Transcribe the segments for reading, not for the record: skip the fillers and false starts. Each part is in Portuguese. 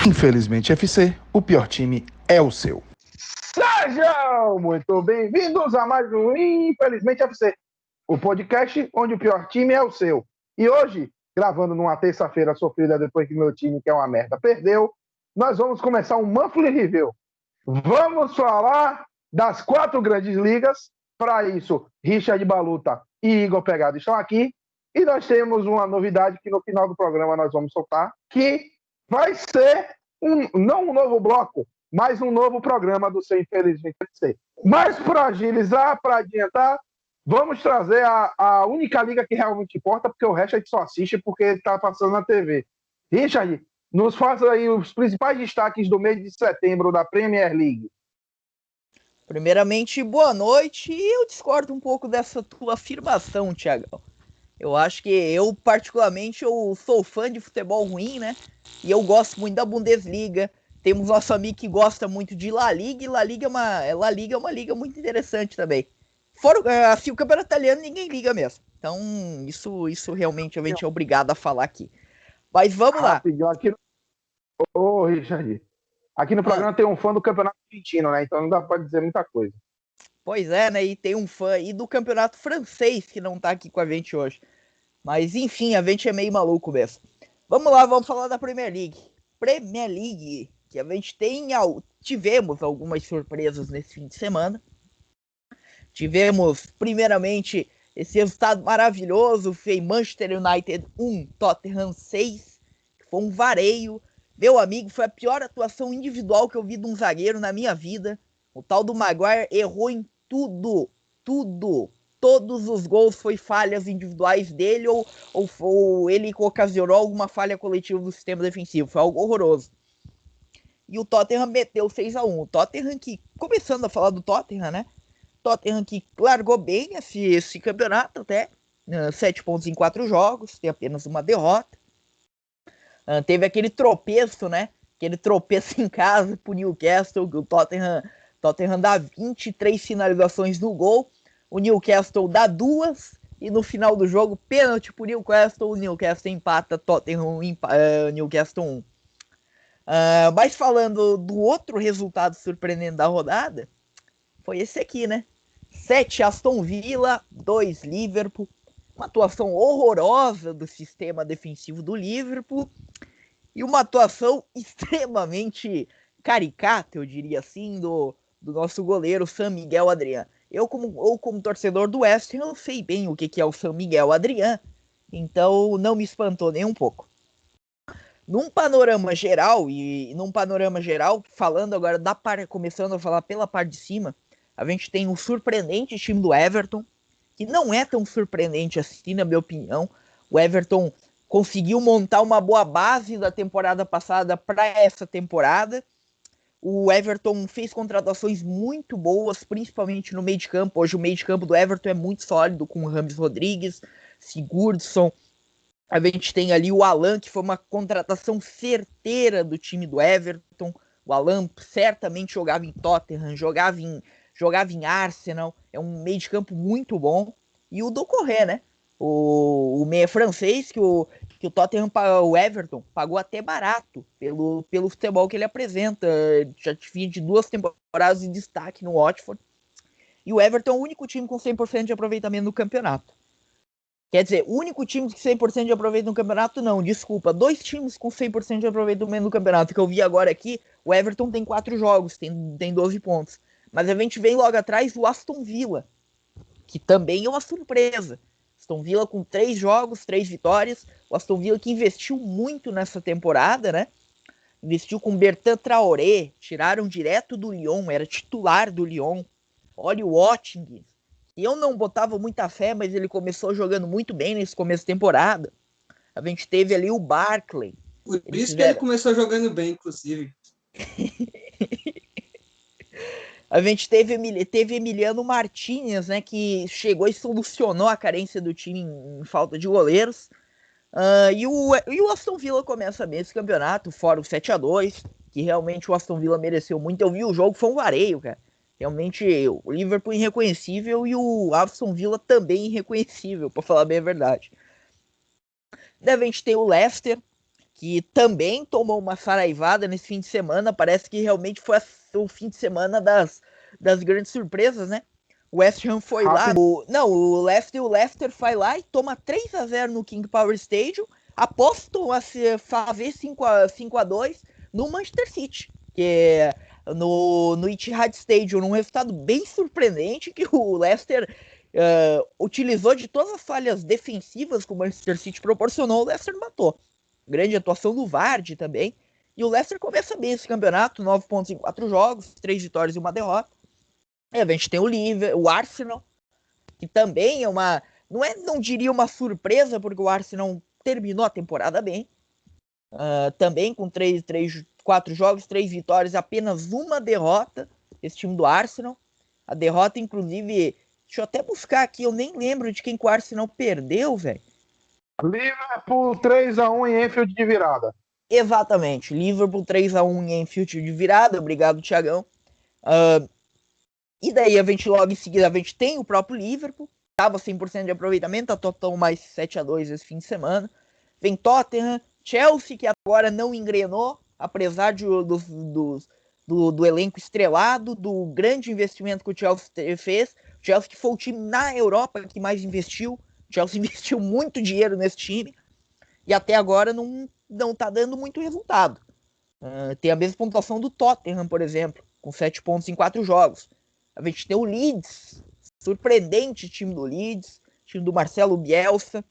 Infelizmente, FC, o pior time é o seu. Sejam muito bem-vindos a mais um Infelizmente FC, o podcast onde o pior time é o seu. E hoje, gravando numa terça-feira sofrida depois que meu time, que é uma merda, perdeu, nós vamos começar um monthly review. Vamos falar das 4 grandes ligas. Para isso, Richard Baluta e Igor Pegado estão aqui. E nós temos uma novidade que no final do programa nós vamos soltar, que vai ser não um novo bloco, mas um novo programa do Seu Infelizmente FC. Mas para agilizar, para adiantar, vamos trazer a única liga que realmente importa, porque o resto a gente só assiste porque está passando na TV. Richard, nos faça aí os principais destaques do mês de setembro da Premier League. Primeiramente, boa noite. E eu discordo um pouco dessa tua afirmação, Thiagão. Eu acho que eu, particularmente, eu sou fã de futebol ruim, né? E eu gosto muito da Bundesliga. Temos nosso amigo que gosta muito de La Liga, e La Liga é uma liga muito interessante também. Fora, assim, o campeonato italiano ninguém liga mesmo. Então, isso realmente a gente é obrigado a falar aqui. Mas vamos lá. Aqui Ô, Richard, aqui no programa tem um fã do campeonato argentino, né? Então não dá pra dizer muita coisa. Pois é, né? E tem um fã aí do campeonato francês que não tá aqui com a gente hoje. Mas enfim, a gente é meio maluco mesmo. Vamos lá, vamos falar da Premier League. Premier League, que a gente tivemos algumas surpresas nesse fim de semana. Tivemos, primeiramente, esse resultado maravilhoso, fez Manchester United 1, Tottenham 6, que foi um vareio. Meu amigo, foi a pior atuação individual que eu vi de um zagueiro na minha vida. O tal do Maguire errou em tudo. Todos os gols foi falhas individuais dele ou ele ocasionou alguma falha coletiva do sistema defensivo. Foi algo horroroso. E o Tottenham meteu 6-1. O Tottenham que, começando a falar do Tottenham, né? Tottenham que largou bem esse campeonato até. 7 pontos em 4 jogos, tem apenas uma derrota. Teve aquele tropeço, né? Aquele tropeço em casa pro Newcastle, que o Tottenham dá 23 finalizações no gol. O Newcastle dá 2 e no final do jogo, pênalti pro Newcastle, o Newcastle empata, Tottenham Newcastle 1. Mas falando do outro resultado surpreendente da rodada, foi esse aqui, né? 7 Aston Villa, 2 Liverpool. Uma atuação horrorosa do sistema defensivo do Liverpool e uma atuação extremamente caricata, eu diria assim, do nosso goleiro San Miguel Adrián. Eu como torcedor do West Ham, eu sei bem o que é o San Miguel Adrián, então não me espantou nem um pouco. Num panorama geral, falando agora começando a falar pela parte de cima, a gente tem um surpreendente time do Everton, que não é tão surpreendente assim, na minha opinião. O Everton conseguiu montar uma boa base da temporada passada para essa temporada. O Everton fez contratações muito boas, principalmente no meio de campo. Hoje o meio de campo do Everton é muito sólido, com o James Rodrigues, Sigurdsson. A gente tem ali o Alan, que foi uma contratação certeira do time do Everton. O Alan certamente jogava em Tottenham, jogava em Arsenal. É um meio de campo muito bom. E o Doucouré, né? O meia francês que o Tottenham, o Everton, pagou até barato pelo futebol que ele apresenta. Já vinha de 2 temporadas de destaque no Watford. E o Everton é o único time com 100% de aproveitamento no campeonato. Quer dizer, o único time com 100% de aproveitamento no campeonato, não, desculpa. 2 times com 100% de aproveitamento no campeonato, que eu vi agora aqui. O Everton tem 4 jogos, tem 12 pontos. Mas a gente vem logo atrás o Aston Villa, que também é uma surpresa. Aston Villa com 3 jogos, 3 vitórias. O Aston Villa que investiu muito nessa temporada, né? Investiu com Bertrand Traoré, tiraram direto do Lyon, era titular do Lyon. Olha o Watkins. Eu não botava muita fé, mas ele começou jogando muito bem nesse começo de temporada. A gente teve ali o Barkley. Por isso que ele começou jogando bem, inclusive. A gente teve Emiliano Martinez, né, que chegou e solucionou a carência do time em falta de goleiros. E o Aston Villa começa bem esse campeonato, fora o 7-2, que realmente o Aston Villa mereceu muito. Eu vi o jogo, foi um vareio, cara. Realmente, o Liverpool irreconhecível e o Aston Villa também irreconhecível, pra falar bem a verdade. Daí a gente tem o Leicester, que também tomou uma saraivada nesse fim de semana. Parece que realmente foi o fim de semana das grandes surpresas, né? O West Ham foi lá. O Leicester foi lá e toma 3-0 no King Power Stadium, após fazer 5-2 no Manchester City, que no Etihad Stadium, num resultado bem surpreendente, que o Leicester utilizou de todas as falhas defensivas que o Manchester City proporcionou. O Leicester matou. Grande atuação do Vardy também. E o Leicester começa bem esse campeonato, 9 pontos em 4 jogos, 3 vitórias e 1 derrota. E a gente tem o Arsenal, que também é uma... Não diria uma surpresa, porque o Arsenal terminou a temporada bem. Também com 4 jogos, 3 vitórias, apenas 1 derrota. Esse time do Arsenal. A derrota, inclusive... Deixa eu até buscar aqui, eu nem lembro de quem que o Arsenal perdeu, velho. Liverpool 3-1 em Anfield de virada. Exatamente, Liverpool 3-1 em Anfield de virada. Obrigado, Thiagão. E daí logo em seguida a gente tem o próprio Liverpool, estava 100% de aproveitamento, a Tottenham mais 7-2 esse fim de semana. Vem Tottenham, Chelsea, que agora não engrenou, apesar do elenco estrelado, do grande investimento que o Chelsea fez. O Chelsea que foi o time na Europa que mais investiu. O Chelsea investiu muito dinheiro nesse time e até agora não tá dando muito resultado. Tem a mesma pontuação do Tottenham, por exemplo, com 7 pontos em 4 jogos. A gente tem o Leeds, surpreendente time do Leeds, time do Marcelo Bielsa,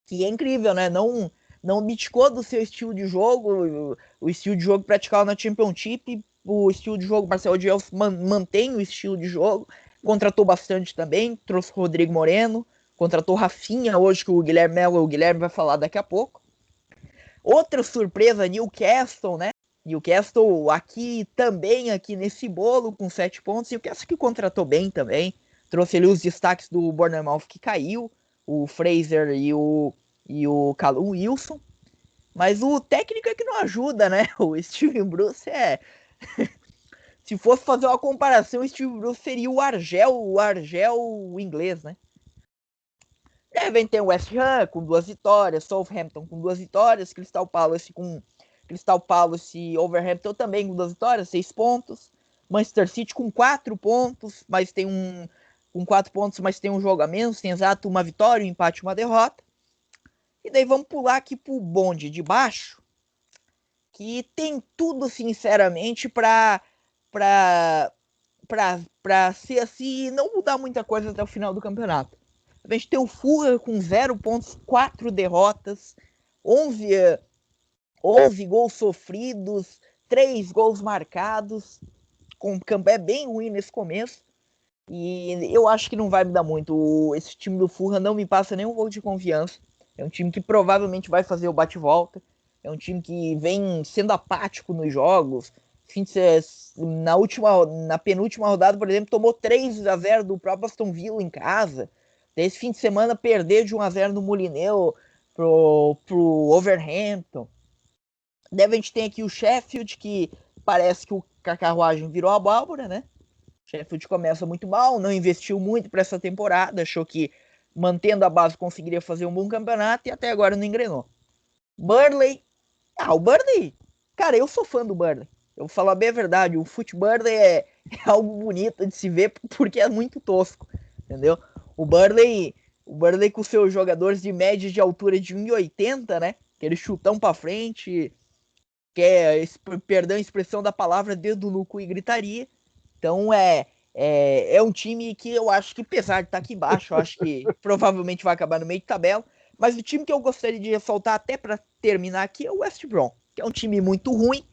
que é incrível, né? Não abdicou do seu estilo de jogo, o estilo de jogo praticado na Championship, o estilo de jogo Marcelo Bielsa mantém o estilo de jogo, contratou bastante também, trouxe o Rodrigo Moreno, contratou Rafinha hoje, que o Guilherme vai falar daqui a pouco. Outra surpresa, Newcastle, né? Newcastle aqui nesse bolo com 7 pontos. E o Newcastle que contratou bem também. Trouxe ali os destaques do Bournemouth que caiu. O Fraser e o Callum Wilson. Mas o técnico é que não ajuda, né? O Steven Bruce Se fosse fazer uma comparação, o Steven Bruce seria o Argel inglês, né? Devem ter o West Ham com 2 vitórias, Southampton com 2 vitórias, Crystal Palace e Wolverhampton também com 2 vitórias, 6 pontos. Manchester City com 4 pontos, mas tem com 4 pontos, mas tem um jogo a menos, tem exato 1 vitória, 1 empate e 1 derrota. E daí vamos pular aqui pro bonde de baixo, que tem tudo, sinceramente, para ser assim, não mudar muita coisa até o final do campeonato. A gente tem o Fulham com 0 pontos, 4 derrotas, 11 gols sofridos, 3 gols marcados. O campo é bem ruim nesse começo. E eu acho que não vai mudar muito. Esse time do Fulham não me passa nenhum gol de confiança. É um time que provavelmente vai fazer o bate-volta. É um time que vem sendo apático nos jogos. Na penúltima rodada, por exemplo, tomou 3-0 do próprio Aston Villa em casa. Esse fim de semana perder de 1-0 no Molineux pro Wolverhampton. Daí a gente tem aqui o Sheffield, que parece que a carruagem virou a abóbora, né? O Sheffield começa muito mal, não investiu muito para essa temporada, achou que mantendo a base conseguiria fazer um bom campeonato e até agora não engrenou. Burnley, o Burnley, cara, eu sou fã do Burnley. Eu vou falar bem a verdade, o Burnley é algo bonito de se ver porque é muito tosco, entendeu? O Burnley com seus jogadores de média de altura de 1,80, né? Aquele chutão pra frente, que é, perdão a expressão da palavra, dedo no cu e gritaria. Então é um time que eu acho que, apesar de estar aqui embaixo, eu acho que provavelmente vai acabar no meio de tabela. Mas o time que eu gostaria de ressaltar até para terminar aqui é o West Brom, que é um time muito ruim,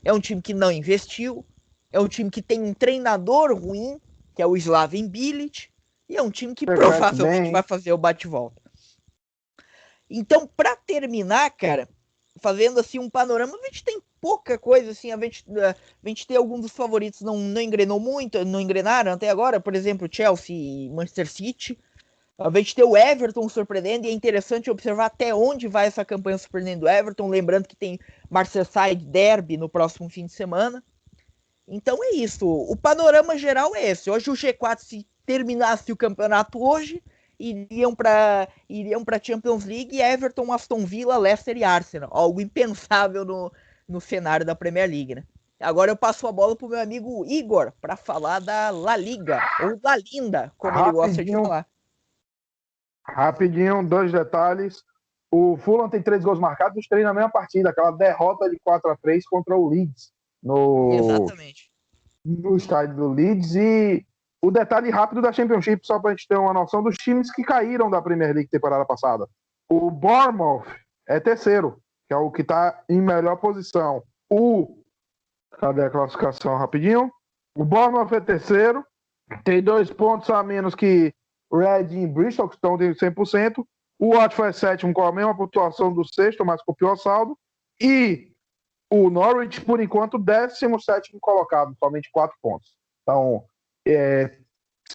é um time que não investiu, é um time que tem um treinador ruim, que é o Slaven Bilic, e é um time que provavelmente vai fazer o bate-volta. Então, para terminar, cara, fazendo assim um panorama, a gente tem pouca coisa, assim, a gente tem alguns dos favoritos não engrenou muito, não engrenaram até agora, por exemplo, Chelsea e Manchester City. A gente tem o Everton surpreendendo, e é interessante observar até onde vai essa campanha surpreendendo do Everton, lembrando que tem Merseyside Derby no próximo fim de semana. Então é isso, o panorama geral é esse. Hoje o G4, se terminasse o campeonato hoje, iriam para Champions League, Everton, Aston Villa, Leicester e Arsenal. Algo impensável no cenário da Premier League, né? Agora eu passo a bola pro meu amigo Igor para falar da La Liga, ou da Linda, como ele gosta de falar. Rapidinho, 2 detalhes. O Fulham tem 3 gols marcados, os 3 na mesma partida, aquela derrota de 4-3 contra o Leeds Exatamente. No estádio do Leeds. E o detalhe rápido da Championship, só para a gente ter uma noção dos times que caíram da Premier League temporada passada. O Bournemouth é terceiro, que é o que está em melhor posição. Cadê a classificação rapidinho? O Bournemouth é terceiro, tem 2 pontos a menos que Reading e Bristol, que estão de 100%. O Watford é sétimo com a mesma pontuação do sexto, mas com o pior saldo. E o Norwich, por enquanto, 17º colocado, somente 4 pontos. Então,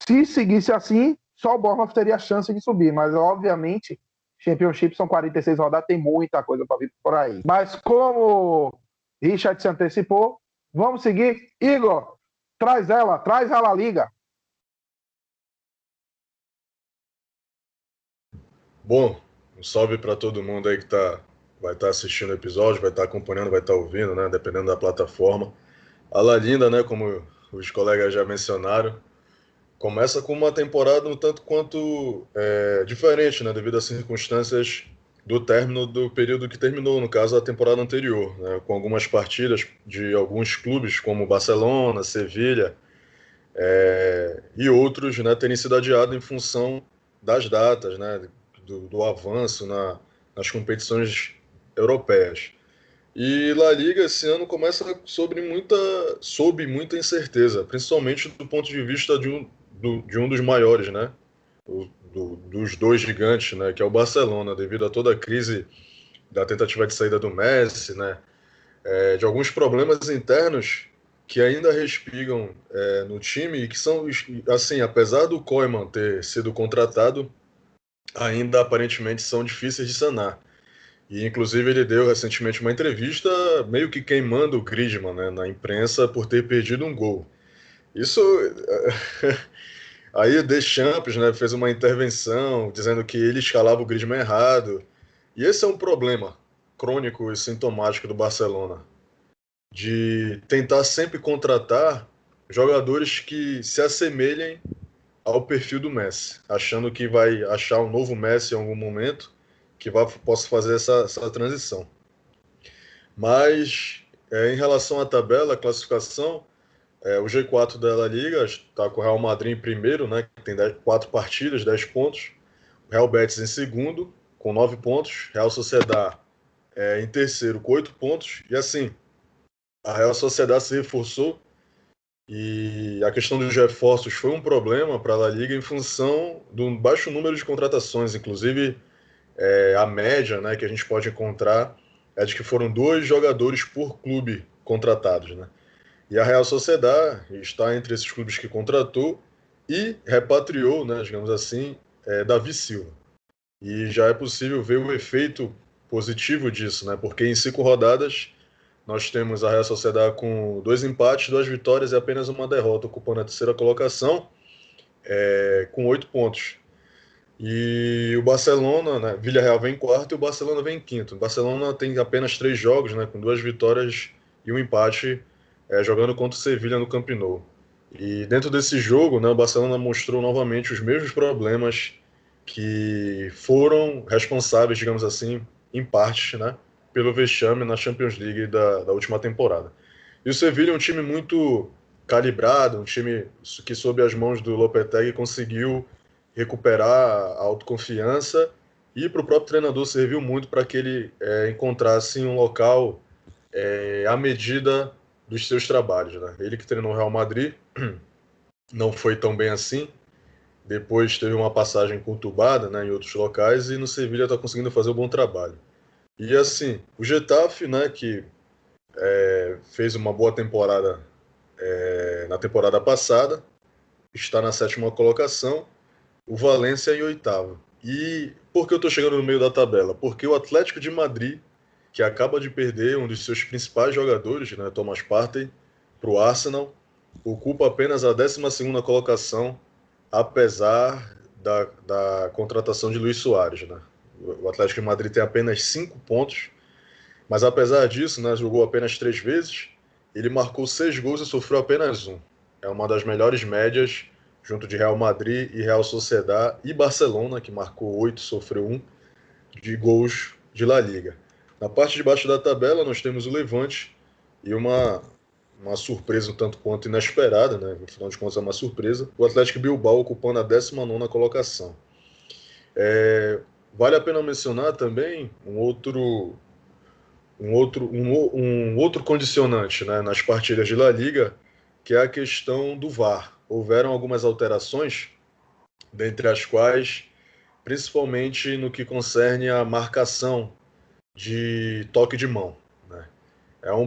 se seguisse assim, só o Bournemouth teria a chance de subir. Mas, obviamente, Championship são 46 rodadas, tem muita coisa para vir por aí. Mas, como Richard se antecipou, vamos seguir. Igor, traz ela a Liga. Bom, um salve para todo mundo aí que vai estar assistindo o episódio, vai estar acompanhando, vai estar ouvindo, né? Dependendo da plataforma. A La Linda, né? Como os colegas já mencionaram, começa com uma temporada um tanto quanto diferente, né? Devido às circunstâncias do término do período que terminou, no caso, a temporada anterior, né? Com algumas partidas de alguns clubes, como Barcelona, Sevilha e outros, né? Terem sido adiados em função das datas, né? Do avanço nas competições europeias. E La Liga esse ano começa sob muita incerteza, principalmente do ponto de vista de um dos maiores, né? Dos 2 gigantes, né? Que é o Barcelona, devido a toda a crise da tentativa de saída do Messi, né? De alguns problemas internos que ainda respingam no time e que são, assim, apesar do Koeman ter sido contratado, ainda aparentemente são difíceis de sanar. E, inclusive, ele deu recentemente uma entrevista meio que queimando o Griezmann, né, na imprensa por ter perdido um gol. Isso... Aí o Deschamps, né, fez uma intervenção dizendo que ele escalava o Griezmann errado. E esse é um problema crônico e sintomático do Barcelona, de tentar sempre contratar jogadores que se assemelhem ao perfil do Messi, achando que vai achar um novo Messi em algum momento que possa fazer essa transição. Mas, em relação à tabela, a classificação, o G4 da La Liga está com o Real Madrid em primeiro, né, que tem 4 partidas, 10 pontos. O Real Betis em segundo, com 9 pontos. Real Sociedad em terceiro, com 8 pontos. E assim, a Real Sociedad se reforçou e a questão dos reforços foi um problema para a La Liga em função do baixo número de contratações. Inclusive, a média, né, que a gente pode encontrar é de que foram 2 jogadores por clube contratados, né? E a Real Sociedad está entre esses clubes que contratou e repatriou, né, digamos assim, Davi Silva. E já é possível ver o efeito positivo disso, né? Porque em 5 rodadas nós temos a Real Sociedad com 2 empates, 2 vitórias e apenas uma derrota, ocupando a terceira colocação com 8 pontos. E o Barcelona, né, Villarreal vem em quarto e o Barcelona vem em quinto. O Barcelona tem apenas 3 jogos, né, com 2 vitórias e um empate, jogando contra o Sevilha no Camp Nou. E dentro desse jogo, né, o Barcelona mostrou novamente os mesmos problemas que foram responsáveis, digamos assim, em parte, né, pelo vexame na Champions League da última temporada. E o Sevilha é um time muito calibrado, um time que, sob as mãos do Lopetegui, conseguiu recuperar a autoconfiança, e para o próprio treinador serviu muito para que ele encontrasse um local à medida dos seus trabalhos, né? Ele que treinou o Real Madrid não foi tão bem assim, depois teve uma passagem conturbada, né, em outros locais, e no Sevilha está conseguindo fazer um bom trabalho. E assim, o Getafe, né, que fez uma boa temporada na temporada passada, está na 7ª colocação, o Valência em 8º. E por que eu estou chegando no meio da tabela? Porque o Atlético de Madrid, que acaba de perder um dos seus principais jogadores, né, Thomas Partey, para o Arsenal, ocupa apenas a 12ª colocação, apesar da contratação de Luis Soares, né? O Atlético de Madrid tem apenas 5 pontos, mas apesar disso, né, jogou apenas 3 vezes, ele marcou 6 gols e sofreu apenas 1. É uma das melhores médias, junto de Real Madrid e Real Sociedad e Barcelona, que marcou 8 e sofreu 1, de gols de La Liga. Na parte de baixo da tabela, nós temos o Levante e uma surpresa um tanto quanto inesperada, né? Afinal de contas é uma surpresa, o Atlético Bilbao ocupando a 19ª colocação. Vale a pena mencionar também um outro condicionante, né, nas partidas de La Liga, que é a questão do VAR. Houveram algumas alterações, dentre as quais, principalmente no que concerne a marcação de toque de mão, né?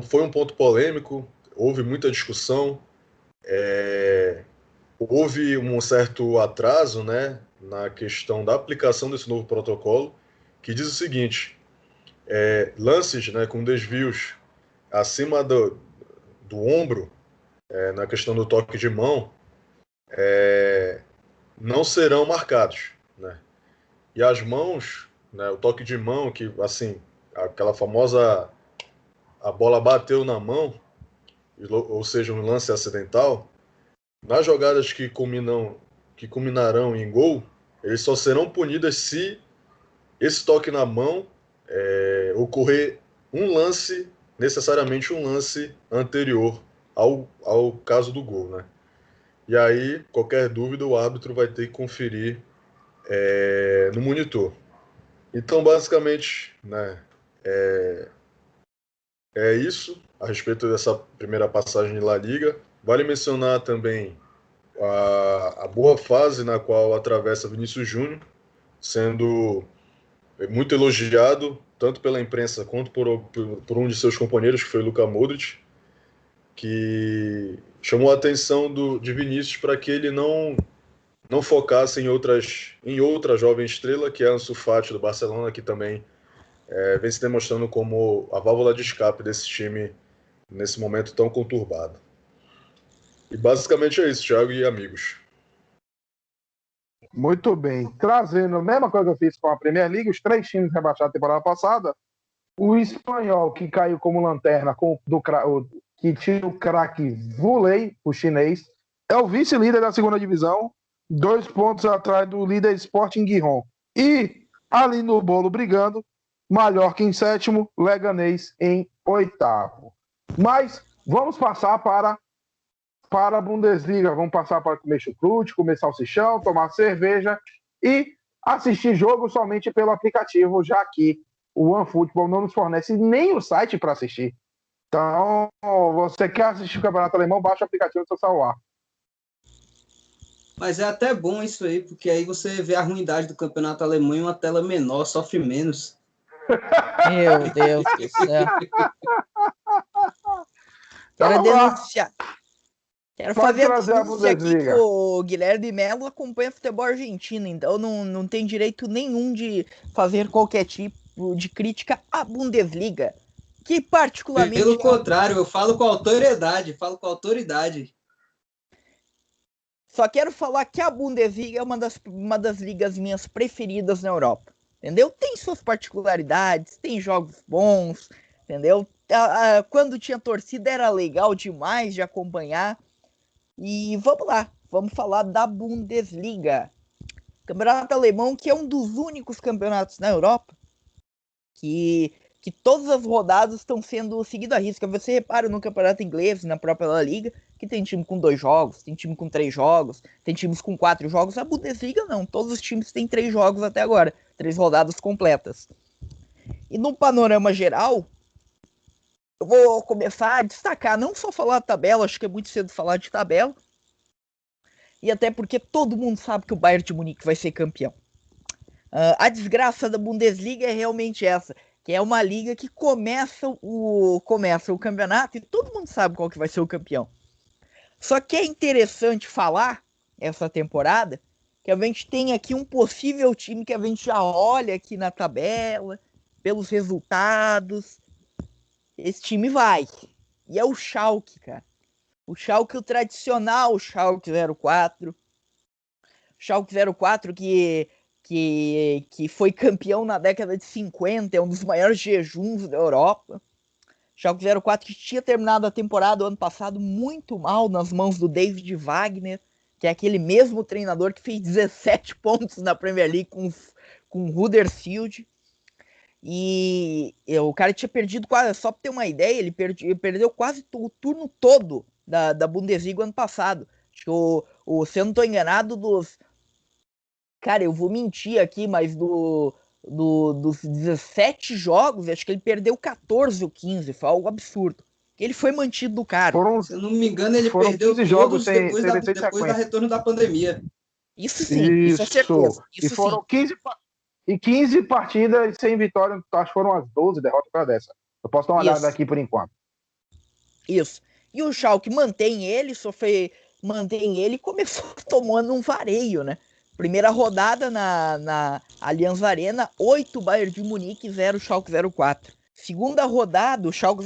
Foi um ponto polêmico, houve muita discussão, houve um certo atraso, né, na questão da aplicação desse novo protocolo, que diz o seguinte: lances, né, com desvios acima do ombro, na questão do toque de mão, não serão marcados, né? E as mãos, né, o toque de mão, que assim, aquela famosa, a bola bateu na mão, ou seja, um lance acidental, nas jogadas que culminarão em gol, eles só serão punidas se esse toque na mão ocorrer necessariamente um lance anterior ao caso do gol, né? E aí, qualquer dúvida, o árbitro vai ter que conferir no monitor. Então, basicamente, né, é isso a respeito dessa primeira passagem de La Liga. Vale mencionar também a boa fase na qual atravessa Vinícius Júnior, sendo muito elogiado tanto pela imprensa quanto por um de seus companheiros, que foi Luka Modric, que chamou a atenção de Vinícius para que ele não focasse em outra jovem estrela, que é Ansu Fati, do Barcelona, que também vem se demonstrando como a válvula de escape desse time nesse momento tão conturbado. E basicamente é isso, Thiago e amigos. Muito bem. Trazendo a mesma coisa que eu fiz com a Premier League, os 3 times rebaixados na temporada passada, o Espanhol, que caiu como lanterna, que tinha o craque Vulei, o chinês, é o vice-líder da segunda divisão, 2 pontos atrás do líder Sporting Gijón. E ali no bolo brigando, Mallorca em 7º, Leganés em 8º. Mas vamos passar para a Bundesliga, vamos passar para comer chucrute, comer salsichão, tomar cerveja e assistir jogo somente pelo aplicativo, já que o OneFootball não nos fornece nem o site para assistir. Então, você quer assistir o Campeonato Alemão, baixa o aplicativo do seu celular. Mas é até bom isso aí, porque aí você vê a ruindade do Campeonato Alemão em uma tela menor, sofre menos. Meu Deus do céu. Quero denunciar. Quero fazer a denúncia aqui que o Guilherme Melo acompanha futebol argentino, então não tem direito nenhum de fazer qualquer tipo de crítica à Bundesliga. Que particularmente... Pelo contrário, eu falo com autoridade, Só quero falar que a Bundesliga é uma das ligas minhas preferidas na Europa, entendeu? Tem suas particularidades, tem jogos bons, entendeu? Quando tinha torcida era legal demais de acompanhar. E vamos lá, vamos falar da Bundesliga. Campeonato alemão, que é um dos únicos campeonatos na Europa que todas as rodadas estão sendo seguidas à risca. Você repara no campeonato inglês, na própria La Liga, que tem time com 2 jogos, tem time com 3 jogos, tem times com 4 jogos. A Bundesliga não, todos os times têm 3 jogos até agora, 3 rodadas completas. E no panorama geral, eu vou começar a destacar, não só falar da tabela, acho que é muito cedo falar de tabela, e até porque todo mundo sabe que o Bayern de Munique vai ser campeão. A desgraça da Bundesliga é realmente essa, que é uma liga que começa o campeonato e todo mundo sabe qual que vai ser o campeão. Só que é interessante falar, essa temporada, que a gente tem aqui um possível time que a gente já olha aqui na tabela, pelos resultados. Esse time vai. E é o Schalke, cara. O Schalke, o tradicional Schalke 04. Schalke 04 que foi campeão na década de 50, é um dos maiores jejuns da Europa. Schalke 04 que tinha terminado a temporada ano passado muito mal nas mãos do David Wagner, que é aquele mesmo treinador que fez 17 pontos na Premier League com o Huddersfield. E o cara tinha perdido quase, só para ter uma ideia, ele perdeu quase o turno todo da Bundesliga ano passado. Acho que se eu não estou enganado, cara, eu vou mentir aqui, mas dos 17 jogos, acho que ele perdeu 14 ou 15, foi algo absurdo. Ele foi mantido do cara. Se eu não me engano, ele perdeu 15 jogos depois da retorno da pandemia. Isso sim, isso é certeza. E foram 15 partidas sem vitória, acho que foram as 12 derrotas para dessa. Eu posso dar uma olhada aqui por enquanto. Isso. E o Schalke mantém ele e começou tomando um vareio, né? Primeira rodada na Allianz Arena, 8 Bayern de Munique, 0 Schalke 04. Segunda rodada, o Schalke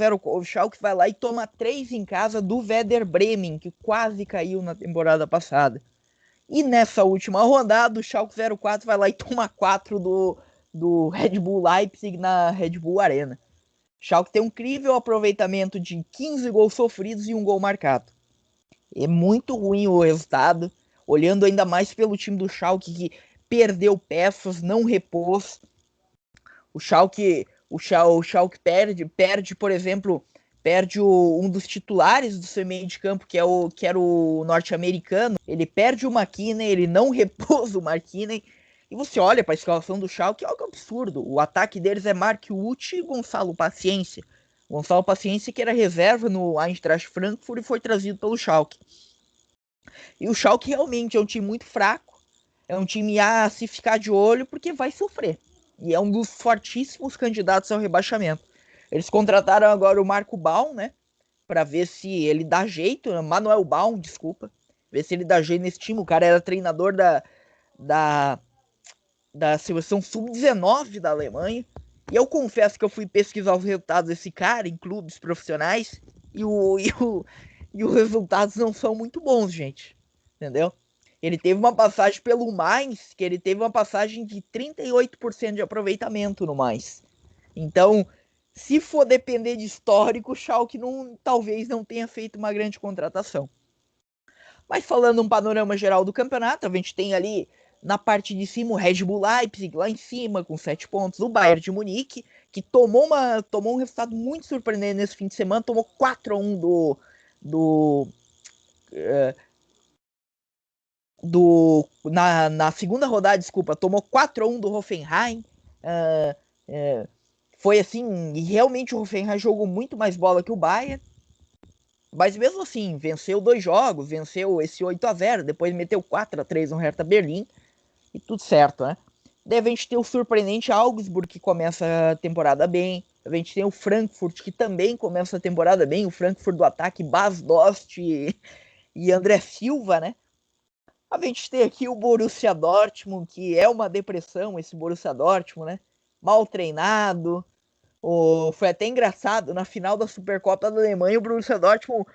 vai lá e toma 3 em casa do Werder Bremen, que quase caiu na temporada passada. E nessa última rodada, o Schalke 04 vai lá e toma 4 do Red Bull Leipzig na Red Bull Arena. O Schalke tem um incrível aproveitamento de 15 gols sofridos e 1 gol marcado. É muito ruim o resultado, olhando ainda mais pelo time do Schalke, que perdeu peças, não repôs. O Schalke perde, por exemplo, um dos titulares do seu meio de campo, que era o norte-americano. Ele perde o McKinney, ele não repôs o McKinney. E você olha para a escalação do Schalke, é algo absurdo. O ataque deles é Mark Uth e Gonçalo Paciência. Gonçalo Paciência, que era reserva no Eintracht Frankfurt e foi trazido pelo Schalke. E o Schalke realmente é um time muito fraco. É um time a se ficar de olho porque vai sofrer. E é um dos fortíssimos candidatos ao rebaixamento. Eles contrataram agora o Marco Baum, né? Para ver se ele dá jeito. Manuel Baum, desculpa. Ver se ele dá jeito nesse time. O cara era treinador da seleção sub-19 da Alemanha. E eu confesso que eu fui pesquisar os resultados desse cara em clubes profissionais. E os resultados não são muito bons, gente. Entendeu? Ele teve uma passagem pelo Mainz, que ele teve uma passagem de 38% de aproveitamento no Mainz. Então, se for depender de histórico, o Schalke talvez não tenha feito uma grande contratação. Mas falando um panorama geral do campeonato, a gente tem ali na parte de cima o Red Bull Leipzig, lá em cima, com 7 pontos. O Bayern de Munique, que tomou um resultado muito surpreendente nesse fim de semana, tomou 4-1 na segunda rodada, desculpa, tomou 4-1 do Hoffenheim. Foi assim, e realmente o Hoffenheim jogou muito mais bola que o Bayern. Mas mesmo assim, venceu 2 jogos, venceu esse 8-0, depois meteu 4-3 no Hertha Berlim, e tudo certo, né? Daí a gente tem o surpreendente Augsburg, que começa a temporada bem. A gente tem o Frankfurt, que também começa a temporada bem. O Frankfurt do ataque, Bas Dost e André Silva, né? A gente tem aqui o Borussia Dortmund, que é uma depressão, esse Borussia Dortmund, né? Mal treinado. Foi até engraçado, na final da Supercopa da Alemanha, o Borussia Dortmund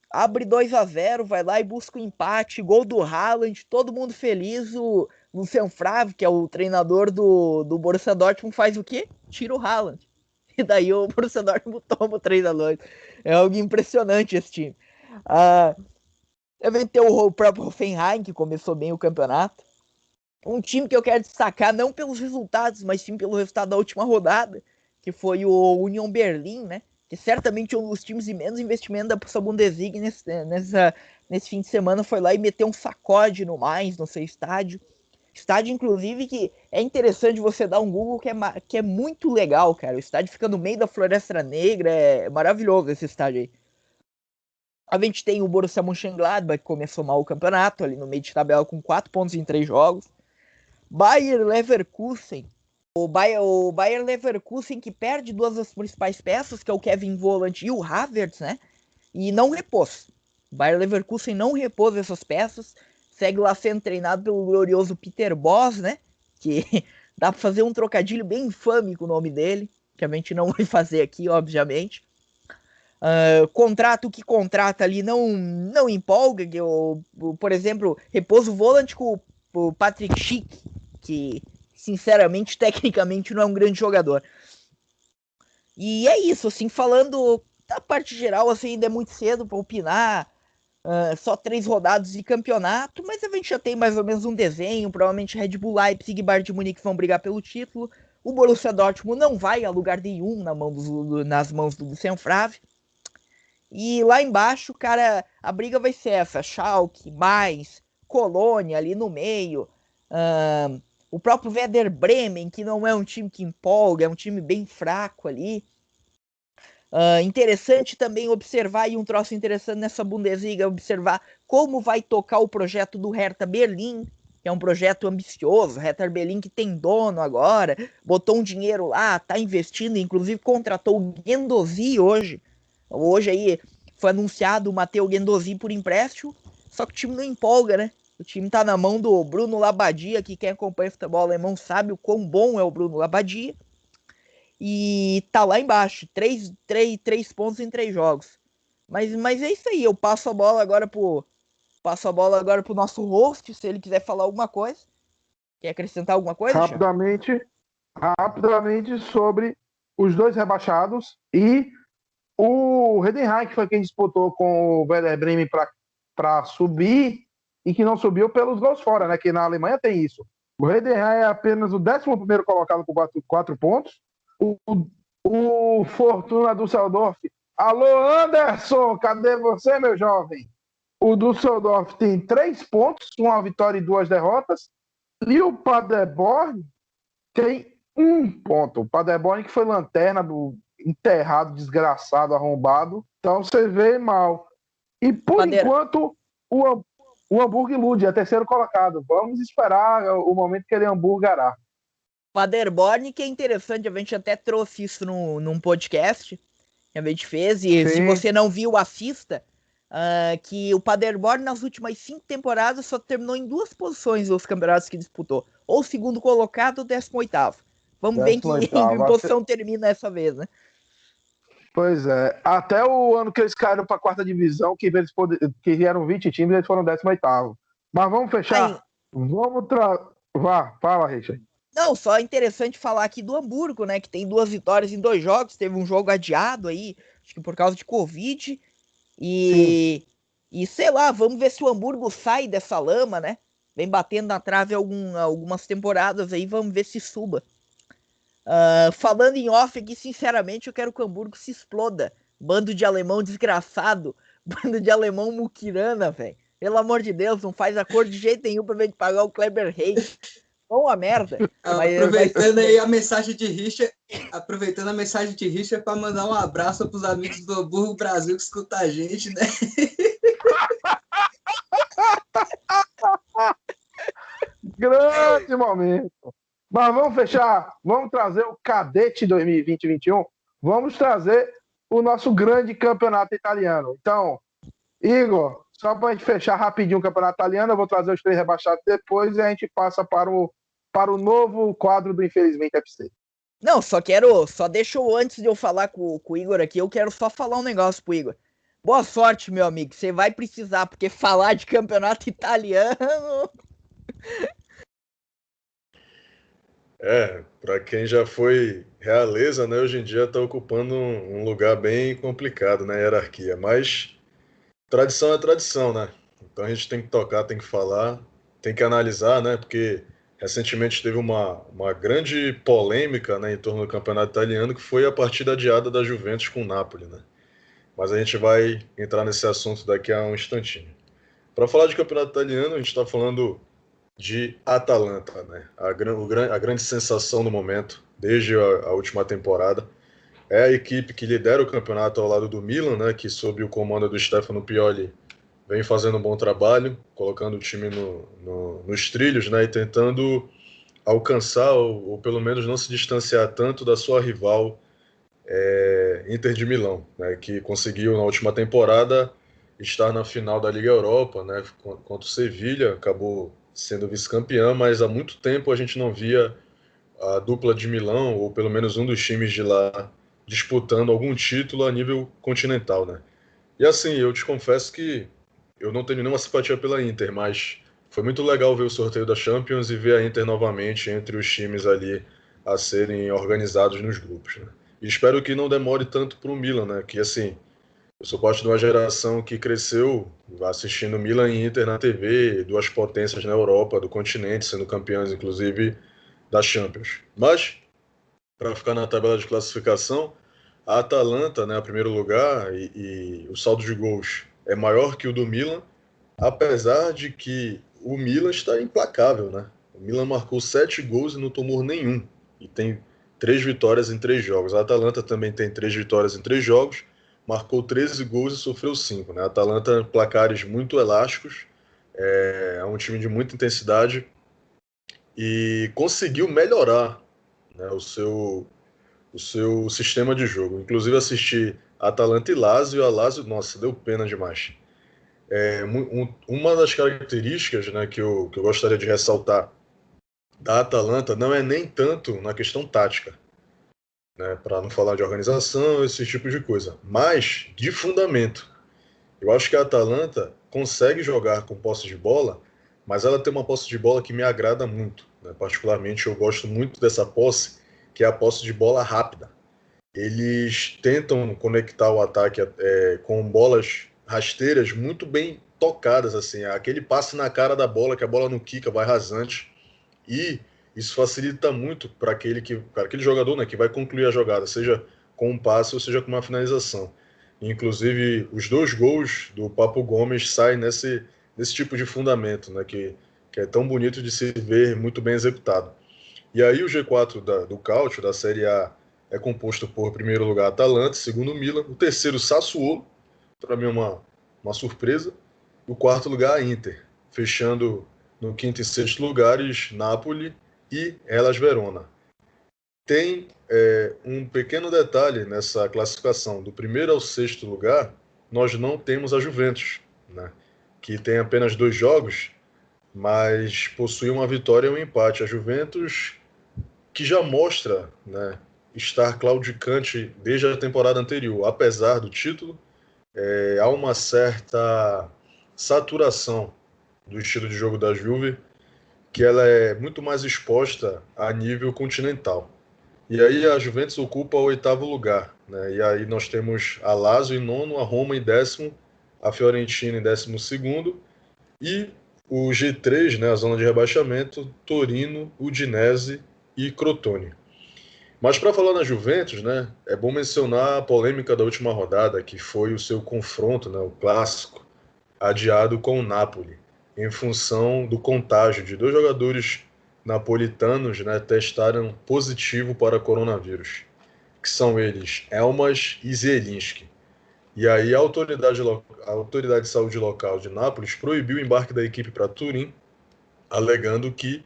abre 2-0, vai lá e busca o empate, gol do Haaland, todo mundo feliz. O Lucien Favre, que é o treinador do Borussia Dortmund, faz o quê? Tira o Haaland. E daí o Borussia Dortmund toma o 3-2. É algo impressionante esse time. Deve ter o próprio Hoffenheim, que começou bem o campeonato. Um time que eu quero destacar, não pelos resultados, mas sim pelo resultado da última rodada, que foi o Union Berlin, né? Que certamente é um dos times de menos investimento da Bundesliga nesse fim de semana, foi lá e meteu um sacode no Mainz, no seu estádio. Estádio, inclusive, que é interessante você dar um Google, que é muito legal, cara. O estádio fica no meio da Floresta Negra, é maravilhoso esse estádio aí. A gente tem o Borussia Mönchengladbach, que começou mal o campeonato, ali no meio de tabela com 4 pontos em 3 jogos. Bayer Leverkusen. O Bayer Leverkusen, que perde 2 das principais peças, que é o Kevin Volland e o Havertz, né? E não repôs. O Bayer Leverkusen não repôs essas peças. Segue lá sendo treinado pelo glorioso Peter Bosz, né? Que dá pra fazer um trocadilho bem infame com o nome dele, que a gente não vai fazer aqui, obviamente. Contrato que contrata ali não empolga. Por exemplo, repôs o Volland com pro Patrick Schick, que, sinceramente, tecnicamente, não é um grande jogador. E é isso, assim, falando da parte geral, assim, ainda é muito cedo para opinar. Só 3 rodadas de campeonato, mas a gente já tem mais ou menos um desenho. Provavelmente Red Bull Leipzig e Bayern de Munique vão brigar pelo título. O Borussia Dortmund não vai a lugar nenhum nas mãos do Lucien Favre. E lá embaixo, cara, a briga vai ser essa: Schalke, Mainz, Colônia ali no meio. O próprio Werder Bremen, que não é um time que empolga, é um time bem fraco ali. Interessante também observar, e um troço interessante nessa Bundesliga, observar como vai tocar o projeto do Hertha Berlim, que é um projeto ambicioso. Hertha Berlim que tem dono agora, botou um dinheiro lá, tá investindo, inclusive contratou o Guendouzi hoje. Hoje aí foi anunciado o Matteo Guendouzi por empréstimo, só que o time não empolga, né? O time tá na mão do Bruno Labbadia, que quem acompanha futebol alemão sabe o quão bom é o Bruno Labbadia. E tá lá embaixo, 3 pontos em 3 jogos. Mas é isso aí, eu passo a bola agora pro nosso host, se ele quiser falar alguma coisa. Quer acrescentar alguma coisa, Rapidamente sobre os 2 rebaixados e o Heidenheim, que foi quem disputou com o Werder Bremen para subir e que não subiu pelos gols fora, né? Que na Alemanha tem isso. O Heidenheim é apenas o 11º colocado com 4 pontos. O Fortuna Düsseldorf. Alô, Anderson, cadê você, meu jovem? O Düsseldorf tem 3 pontos, 1 vitória e 2 derrotas. E o Paderborn tem 1 ponto. O Paderborn que foi lanterna do enterrado, desgraçado, arrombado. Então você vê mal. E por enquanto, o Hamburgo Lud é 3º colocado. Vamos esperar o momento que ele hamburgará. Paderborn, que é interessante, a gente até trouxe isso num podcast que a gente fez, e Sim. Se você não viu, assista, que o Paderborn nas últimas 5 temporadas só terminou em 2 posições nos campeonatos que disputou, ou 2º colocado ou 18º. Vamos ver em que posição termina essa vez, né? Pois é, até o ano que eles caíram para a 4ª divisão, que vieram 20 times, eles foram 18º. Mas vamos fechar? Fala, Richard. Não, só é interessante falar aqui do Hamburgo, né? Que tem 2 vitórias em 2 jogos. Teve um jogo adiado aí, acho que por causa de Covid. E sei lá, vamos ver se o Hamburgo sai dessa lama, né? Vem batendo na trave algumas temporadas aí, vamos ver se suba. Falando em off aqui, sinceramente, eu quero que o Hamburgo se exploda. Bando de alemão desgraçado. Bando de alemão muquirana, velho. Pelo amor de Deus, não faz acordo de jeito nenhum pra gente pagar o Kleber Reis. Uma merda. Aproveitando aí a mensagem de Richard, para mandar um abraço para os amigos do Hamburgo Brasil que escutam a gente, né? Grande momento. Mas vamos fechar, vamos trazer o Cadete 2020-21, vamos trazer o nosso grande campeonato italiano. Então, Igor, só para a gente fechar rapidinho o campeonato italiano, eu vou trazer os 3 rebaixados depois e a gente passa para o novo quadro do Infelizmente FC. Não, deixa eu, antes de eu falar com o Igor aqui, eu quero só falar um negócio pro Igor. Boa sorte, meu amigo, você vai precisar, porque falar de campeonato italiano... Para quem já foi realeza, né, hoje em dia está ocupando um lugar bem complicado na hierarquia, mas tradição é tradição, né? Então a gente tem que tocar, tem que falar, tem que analisar, né? Porque recentemente teve uma grande polêmica, né, em torno do campeonato italiano, que foi a partida adiada da Juventus com o Napoli, né? Mas a gente vai entrar nesse assunto daqui a um instantinho. Para falar de campeonato italiano, a gente está falando de Atalanta, né? A grande sensação do momento, desde a última temporada. É a equipe que lidera o campeonato ao lado do Milan, né? Que sob o comando do Stefano Pioli vem fazendo um bom trabalho, colocando o time nos trilhos, né? E tentando alcançar, ou pelo menos não se distanciar tanto da sua rival Inter de Milão, né? Que conseguiu na última temporada estar na final da Liga Europa, né? Contra o Sevilha, acabou sendo vice-campeã, mas há muito tempo a gente não via a dupla de Milão, ou pelo menos um dos times de lá, disputando algum título a nível continental, né? E assim, eu te confesso que eu não tenho nenhuma simpatia pela Inter, mas foi muito legal ver o sorteio da Champions e ver a Inter novamente entre os times ali a serem organizados nos grupos, né? E espero que não demore tanto para o Milan, né? Que assim, eu sou parte de uma geração que cresceu assistindo Milan e Inter na TV, duas potências na Europa, do continente, sendo campeões, inclusive, da Champions. Mas, para ficar na tabela de classificação, a Atalanta, né, a primeiro lugar, e o saldo de gols é maior que o do Milan, apesar de que o Milan está implacável, né? O Milan marcou 7 gols e não tomou nenhum. E tem 3 vitórias em 3 jogos. A Atalanta também tem 3 vitórias em 3 jogos, marcou 13 gols e sofreu 5, né? A Atalanta, placares muito elásticos, é um time de muita intensidade e conseguiu melhorar, né, o seu sistema de jogo. Inclusive assisti Atalanta e Lazio, a Lazio, nossa, deu pena demais. Uma das características, né, que eu gostaria de ressaltar da Atalanta não é nem tanto na questão tática, né, para não falar de organização, esse tipo de coisa, mas de fundamento. Eu acho que a Atalanta consegue jogar com posse de bola, mas ela tem uma posse de bola que me agrada muito, né? Particularmente, eu gosto muito dessa posse, que é a posse de bola rápida. Eles tentam conectar o ataque com bolas rasteiras muito bem tocadas, assim, aquele passe na cara da bola, que a bola não quica, vai rasante, e isso facilita muito para aquele jogador, né, que vai concluir a jogada, seja com um passe ou seja com uma finalização. Inclusive, os 2 gols do Papo Gomes saem nesse tipo de fundamento, né, que é tão bonito de se ver, muito bem executado. E aí o G4 do Calcio, da Série A, é composto por, primeiro lugar, Atalanta, segundo Milan, o terceiro Sassuolo, para mim é uma surpresa, e o quarto lugar a Inter, fechando no quinto e sexto lugares Napoli e Hellas Verona. Tem um pequeno detalhe nessa classificação, do primeiro ao sexto lugar, nós não temos a Juventus, né, que tem apenas 2 jogos, mas possui uma vitória e um empate. A Juventus, que já mostra, né, estar claudicante desde a temporada anterior, apesar do título, há uma certa saturação do estilo de jogo da Juve, que ela é muito mais exposta a nível continental. E aí a Juventus ocupa o 8º lugar, né? E aí nós temos a Lazio em 9º, a Roma em 10º, a Fiorentina em 12º e o G3, né, a zona de rebaixamento, Torino, Udinese e Crotone. Mas para falar na Juventus, né, é bom mencionar a polêmica da última rodada, que foi o seu confronto, né, o clássico, adiado com o Napoli, em função do contágio de 2 jogadores napolitanos, né, testaram positivo para coronavírus, que são eles Elmas e Zielinski. E aí a autoridade de saúde local de Nápoles proibiu o embarque da equipe para Turim, alegando que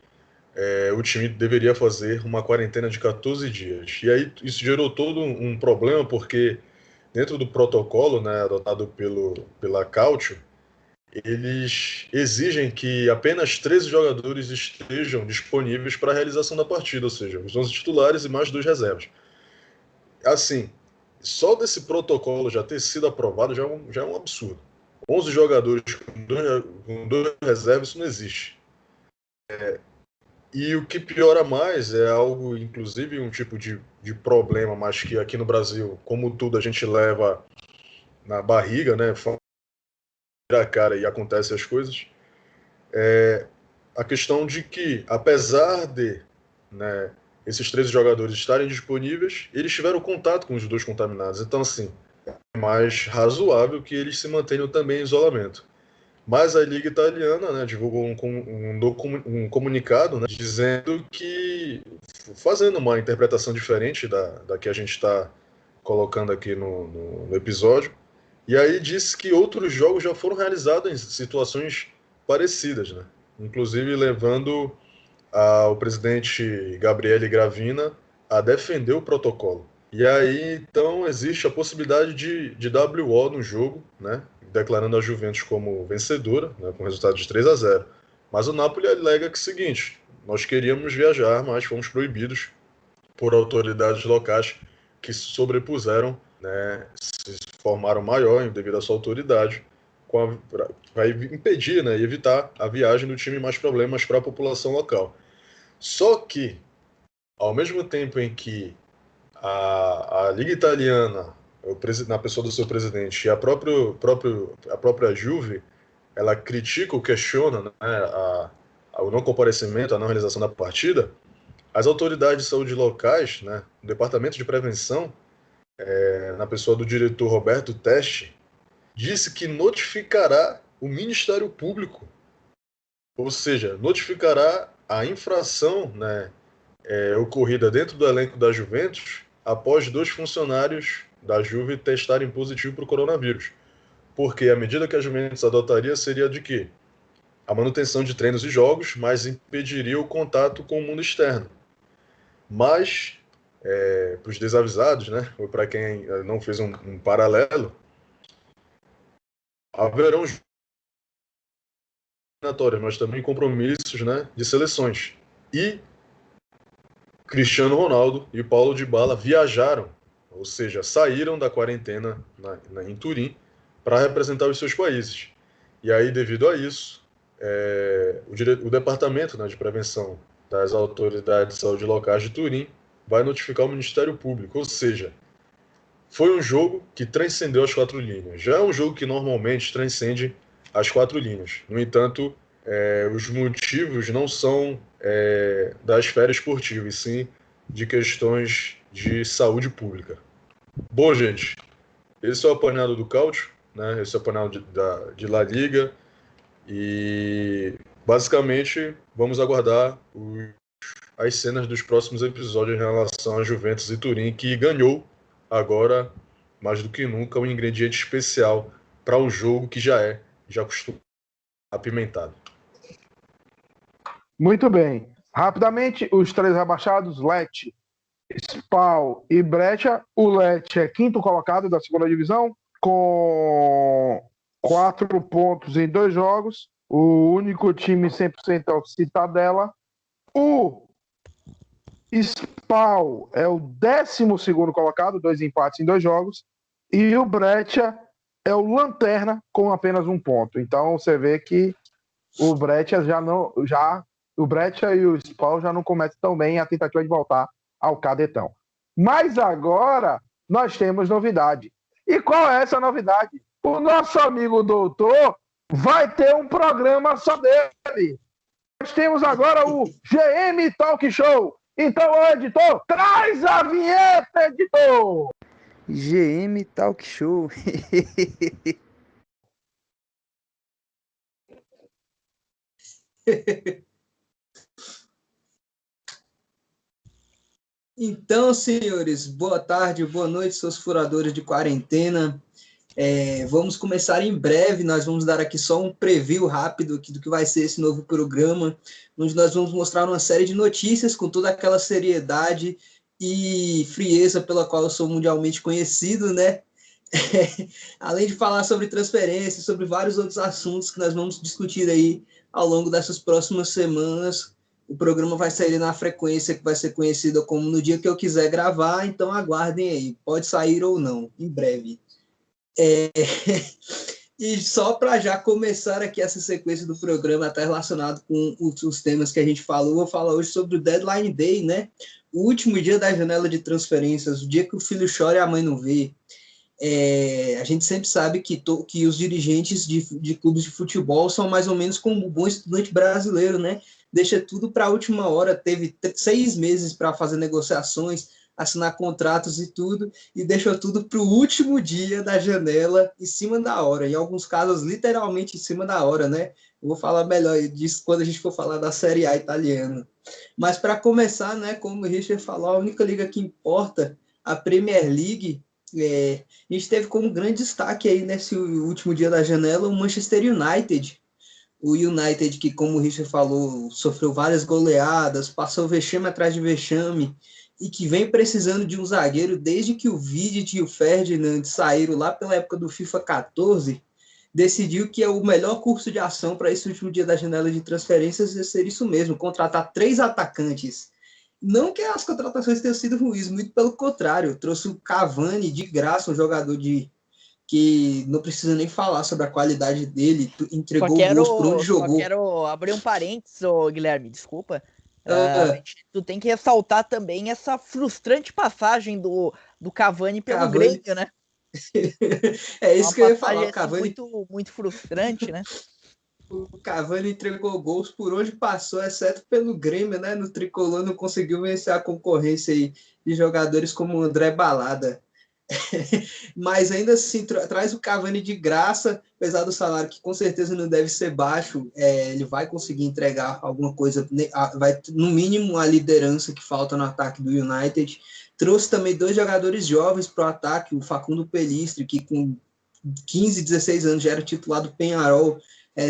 o time deveria fazer uma quarentena de 14 dias. E aí isso gerou todo um problema, porque dentro do protocolo, né, adotado pela Calcio, eles exigem que apenas 13 jogadores estejam disponíveis para a realização da partida, ou seja, os 11 titulares e mais 2 reservas. Assim, só desse protocolo já ter sido aprovado já é um absurdo. 11 jogadores com dois reservas, isso não existe. E o que piora mais é algo, inclusive um tipo de problema, mas que aqui no Brasil, como tudo, a gente leva na barriga, né? A cara e acontecem as coisas. A questão de que, apesar de, né, esses 13 jogadores estarem disponíveis, eles tiveram contato com os 2 contaminados. Então, assim, é mais razoável que eles se mantenham também em isolamento. Mas a Liga Italiana, né, divulgou um comunicado, né, dizendo que, fazendo uma interpretação diferente da que a gente está colocando aqui no episódio, e aí disse que outros jogos já foram realizados em situações parecidas, né? Inclusive levando o presidente Gabriele Gravina a defender o protocolo. E aí, então, existe a possibilidade de WO no jogo, né, declarando a Juventus como vencedora, né, com resultado de 3-0. Mas o Napoli alega que é o seguinte: nós queríamos viajar, mas fomos proibidos por autoridades locais que se sobrepuseram, né, se formaram maior devido à sua autoridade vai impedir, né, e evitar a viagem do time mais problemas para a população local. Só que, ao mesmo tempo em que a Liga Italiana, na pessoa do seu presidente, e a própria Juve, ela critica ou questiona, né, o não comparecimento, a não realização da partida, as autoridades de saúde locais, né, o Departamento de Prevenção, na pessoa do diretor Roberto Teste, disse que notificará o Ministério Público, ou seja, notificará a infração, né, ocorrida dentro do elenco da Juventus após 2 funcionários da Juve testarem positivo para o coronavírus. Porque a medida que a Juventus adotaria seria de que a manutenção de treinos e jogos, mas impediria o contato com o mundo externo. Mas, para os desavisados, né, ou para quem não fez um paralelo, haverão eliminatórias, mas também compromissos, né, de seleções. E Cristiano Ronaldo e Paulo Dybala viajaram, ou seja, saíram da quarentena em Turim para representar os seus países. E aí, devido a isso, o Departamento, né, de Prevenção das Autoridades de Saúde Locais de Turim vai notificar o Ministério Público, ou seja, foi um jogo que transcendeu as 4 linhas. Já é um jogo que normalmente transcende as 4 linhas. No entanto, os motivos não são da esfera esportiva, e sim de questões de saúde pública. Bom, gente, esse é o apanhado do Cáutio, né? Esse é o apanhado de La Liga, e basicamente vamos aguardar as cenas dos próximos episódios em relação a Juventus e Turim, que ganhou agora, mais do que nunca, um ingrediente especial para um jogo que já costuma apimentado. Muito bem. Rapidamente, os 3 rebaixados, Lecce, Spal e Brescia. O Lecce é 5º colocado da 2ª divisão, com 4 pontos em 2 jogos. O único time 100% é o Cittadella. O Spal é o 12º colocado, 2 empates em 2 jogos. E o Brescia é o lanterna com apenas 1 ponto. Então você vê que o Brescia o Brescia e o Spal já não começam tão bem a tentativa de voltar ao cadetão. Mas agora nós temos novidade. E qual é essa novidade? O nosso amigo doutor vai ter um programa só dele. Nós temos agora o GM Talk Show. Então, editor, traz a vinheta, editor! GM Talk Show. Então, senhores, boa tarde, boa noite, seus furadores de quarentena. Vamos começar em breve, nós vamos dar aqui só um preview rápido aqui do que vai ser esse novo programa, onde nós vamos mostrar uma série de notícias com toda aquela seriedade e frieza pela qual eu sou mundialmente conhecido, né? Além de falar sobre transferências, sobre vários outros assuntos que nós vamos discutir aí ao longo dessas próximas semanas. O programa vai sair na frequência que vai ser conhecida como no dia que eu quiser gravar, então aguardem aí, pode sair ou não, em breve. E só para já começar aqui essa sequência do programa, até relacionado com os temas que a gente falou, vou falar hoje sobre o Deadline Day, né? O último dia da janela de transferências, o dia que o filho chora e a mãe não vê. A gente sempre sabe que os dirigentes de clubes de futebol são mais ou menos como o bom estudante brasileiro, né? Deixa tudo para a última hora, teve 6 meses para fazer negociações, assinar contratos e tudo, e deixou tudo para o último dia da janela, em cima da hora, em alguns casos literalmente em cima da hora, né? Eu vou falar melhor disso quando a gente for falar da Série A italiana. Mas para começar, né, como o Richard falou, a única liga que importa, a Premier League, a gente teve como grande destaque aí nesse último dia da janela o Manchester United. O United que, como o Richard falou, sofreu várias goleadas, passou vexame atrás de vexame, e que vem precisando de um zagueiro desde que o Vidic e o Ferdinand saíram lá pela época do FIFA 14, decidiu que o melhor curso de ação para esse último dia da janela de transferências ia ser isso mesmo, contratar 3 atacantes. Não que as contratações tenham sido ruins, muito pelo contrário, trouxe o Cavani de graça, um jogador que não precisa nem falar sobre a qualidade dele, entregou gols por onde jogou. Só quero abrir um parênteses, Guilherme, desculpa. Uh, Tu tem que ressaltar também essa frustrante passagem do Cavani pelo Grêmio, né? É isso que eu ia falar. O Cavani... muito, muito frustrante, né? O Cavani entregou gols por onde passou, exceto pelo Grêmio, né? No Tricolor não conseguiu vencer a concorrência aí de jogadores como o André Balada. Mas ainda assim, traz o Cavani de graça, apesar do salário que com certeza não deve ser baixo, ele vai conseguir entregar alguma coisa, vai no mínimo a liderança que falta no ataque do United. Trouxe também 2 jogadores jovens para o ataque, o Facundo Pelistri, que com 15, 16 anos já era titular do Peñarol,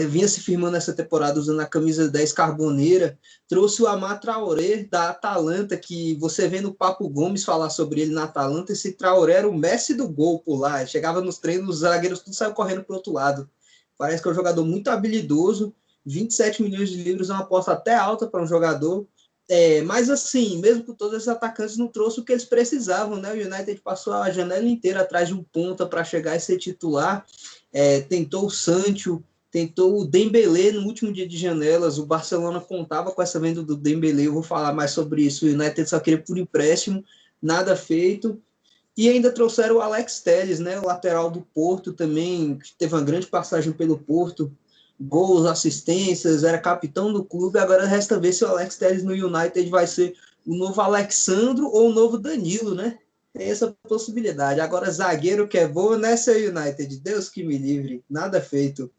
vinha se firmando essa temporada usando a camisa 10 carboneira. Trouxe o Amad Traoré da Atalanta, que você vê no Papo Gomes falar sobre ele na Atalanta, esse Traoré era o Messi do gol por lá, chegava nos treinos, os zagueiros tudo saiu correndo para o outro lado. Parece que é um jogador muito habilidoso, 27 milhões de libras é uma aposta até alta para um jogador, mas assim, mesmo com todos esses atacantes, não trouxe o que eles precisavam, né? O United passou a janela inteira atrás de um ponta para chegar e ser titular, tentou o Sancho, tentou o Dembélé no último dia de janelas, o Barcelona contava com essa venda do Dembélé, eu vou falar mais sobre isso, o United só queria por empréstimo, nada feito, e ainda trouxeram o Alex Telles, né, o lateral do Porto também, que teve uma grande passagem pelo Porto, gols, assistências, era capitão do clube, agora resta ver se o Alex Telles no United vai ser o novo Alexandro ou o novo Danilo, né? Tem essa possibilidade. Agora, zagueiro que é bom, né, seu United? Deus que me livre, nada feito.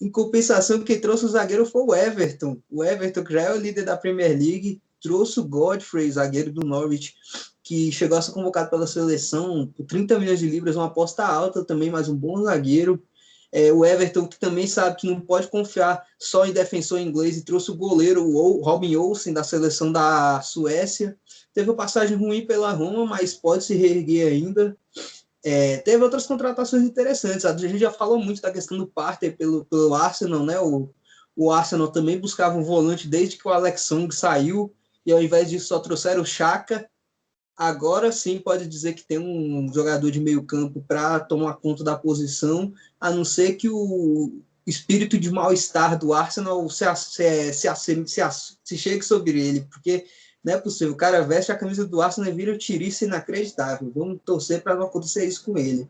Em compensação, quem trouxe o zagueiro foi o Everton. O Everton, que já é o líder da Premier League, trouxe o Godfrey, zagueiro do Norwich, que chegou a ser convocado pela seleção por 30 milhões de libras, uma aposta alta também, mas um bom zagueiro. O Everton, que também sabe que não pode confiar só em defensor inglês, e trouxe o goleiro o Robin Olsen, da seleção da Suécia. Teve uma passagem ruim pela Roma, mas pode se reerguer ainda. Teve outras contratações interessantes. A gente já falou muito da questão do Partey pelo Arsenal, né? O Arsenal também buscava um volante desde que o Alex Song saiu, e ao invés disso só trouxeram o Xhaka. Agora sim pode dizer que tem um jogador de meio campo para tomar conta da posição, a não ser que o espírito de mal-estar do Arsenal se chegue sobre ele, porque não é possível, o cara veste a camisa do Arsenal e vira tirice inacreditável. Vamos torcer para não acontecer isso com ele.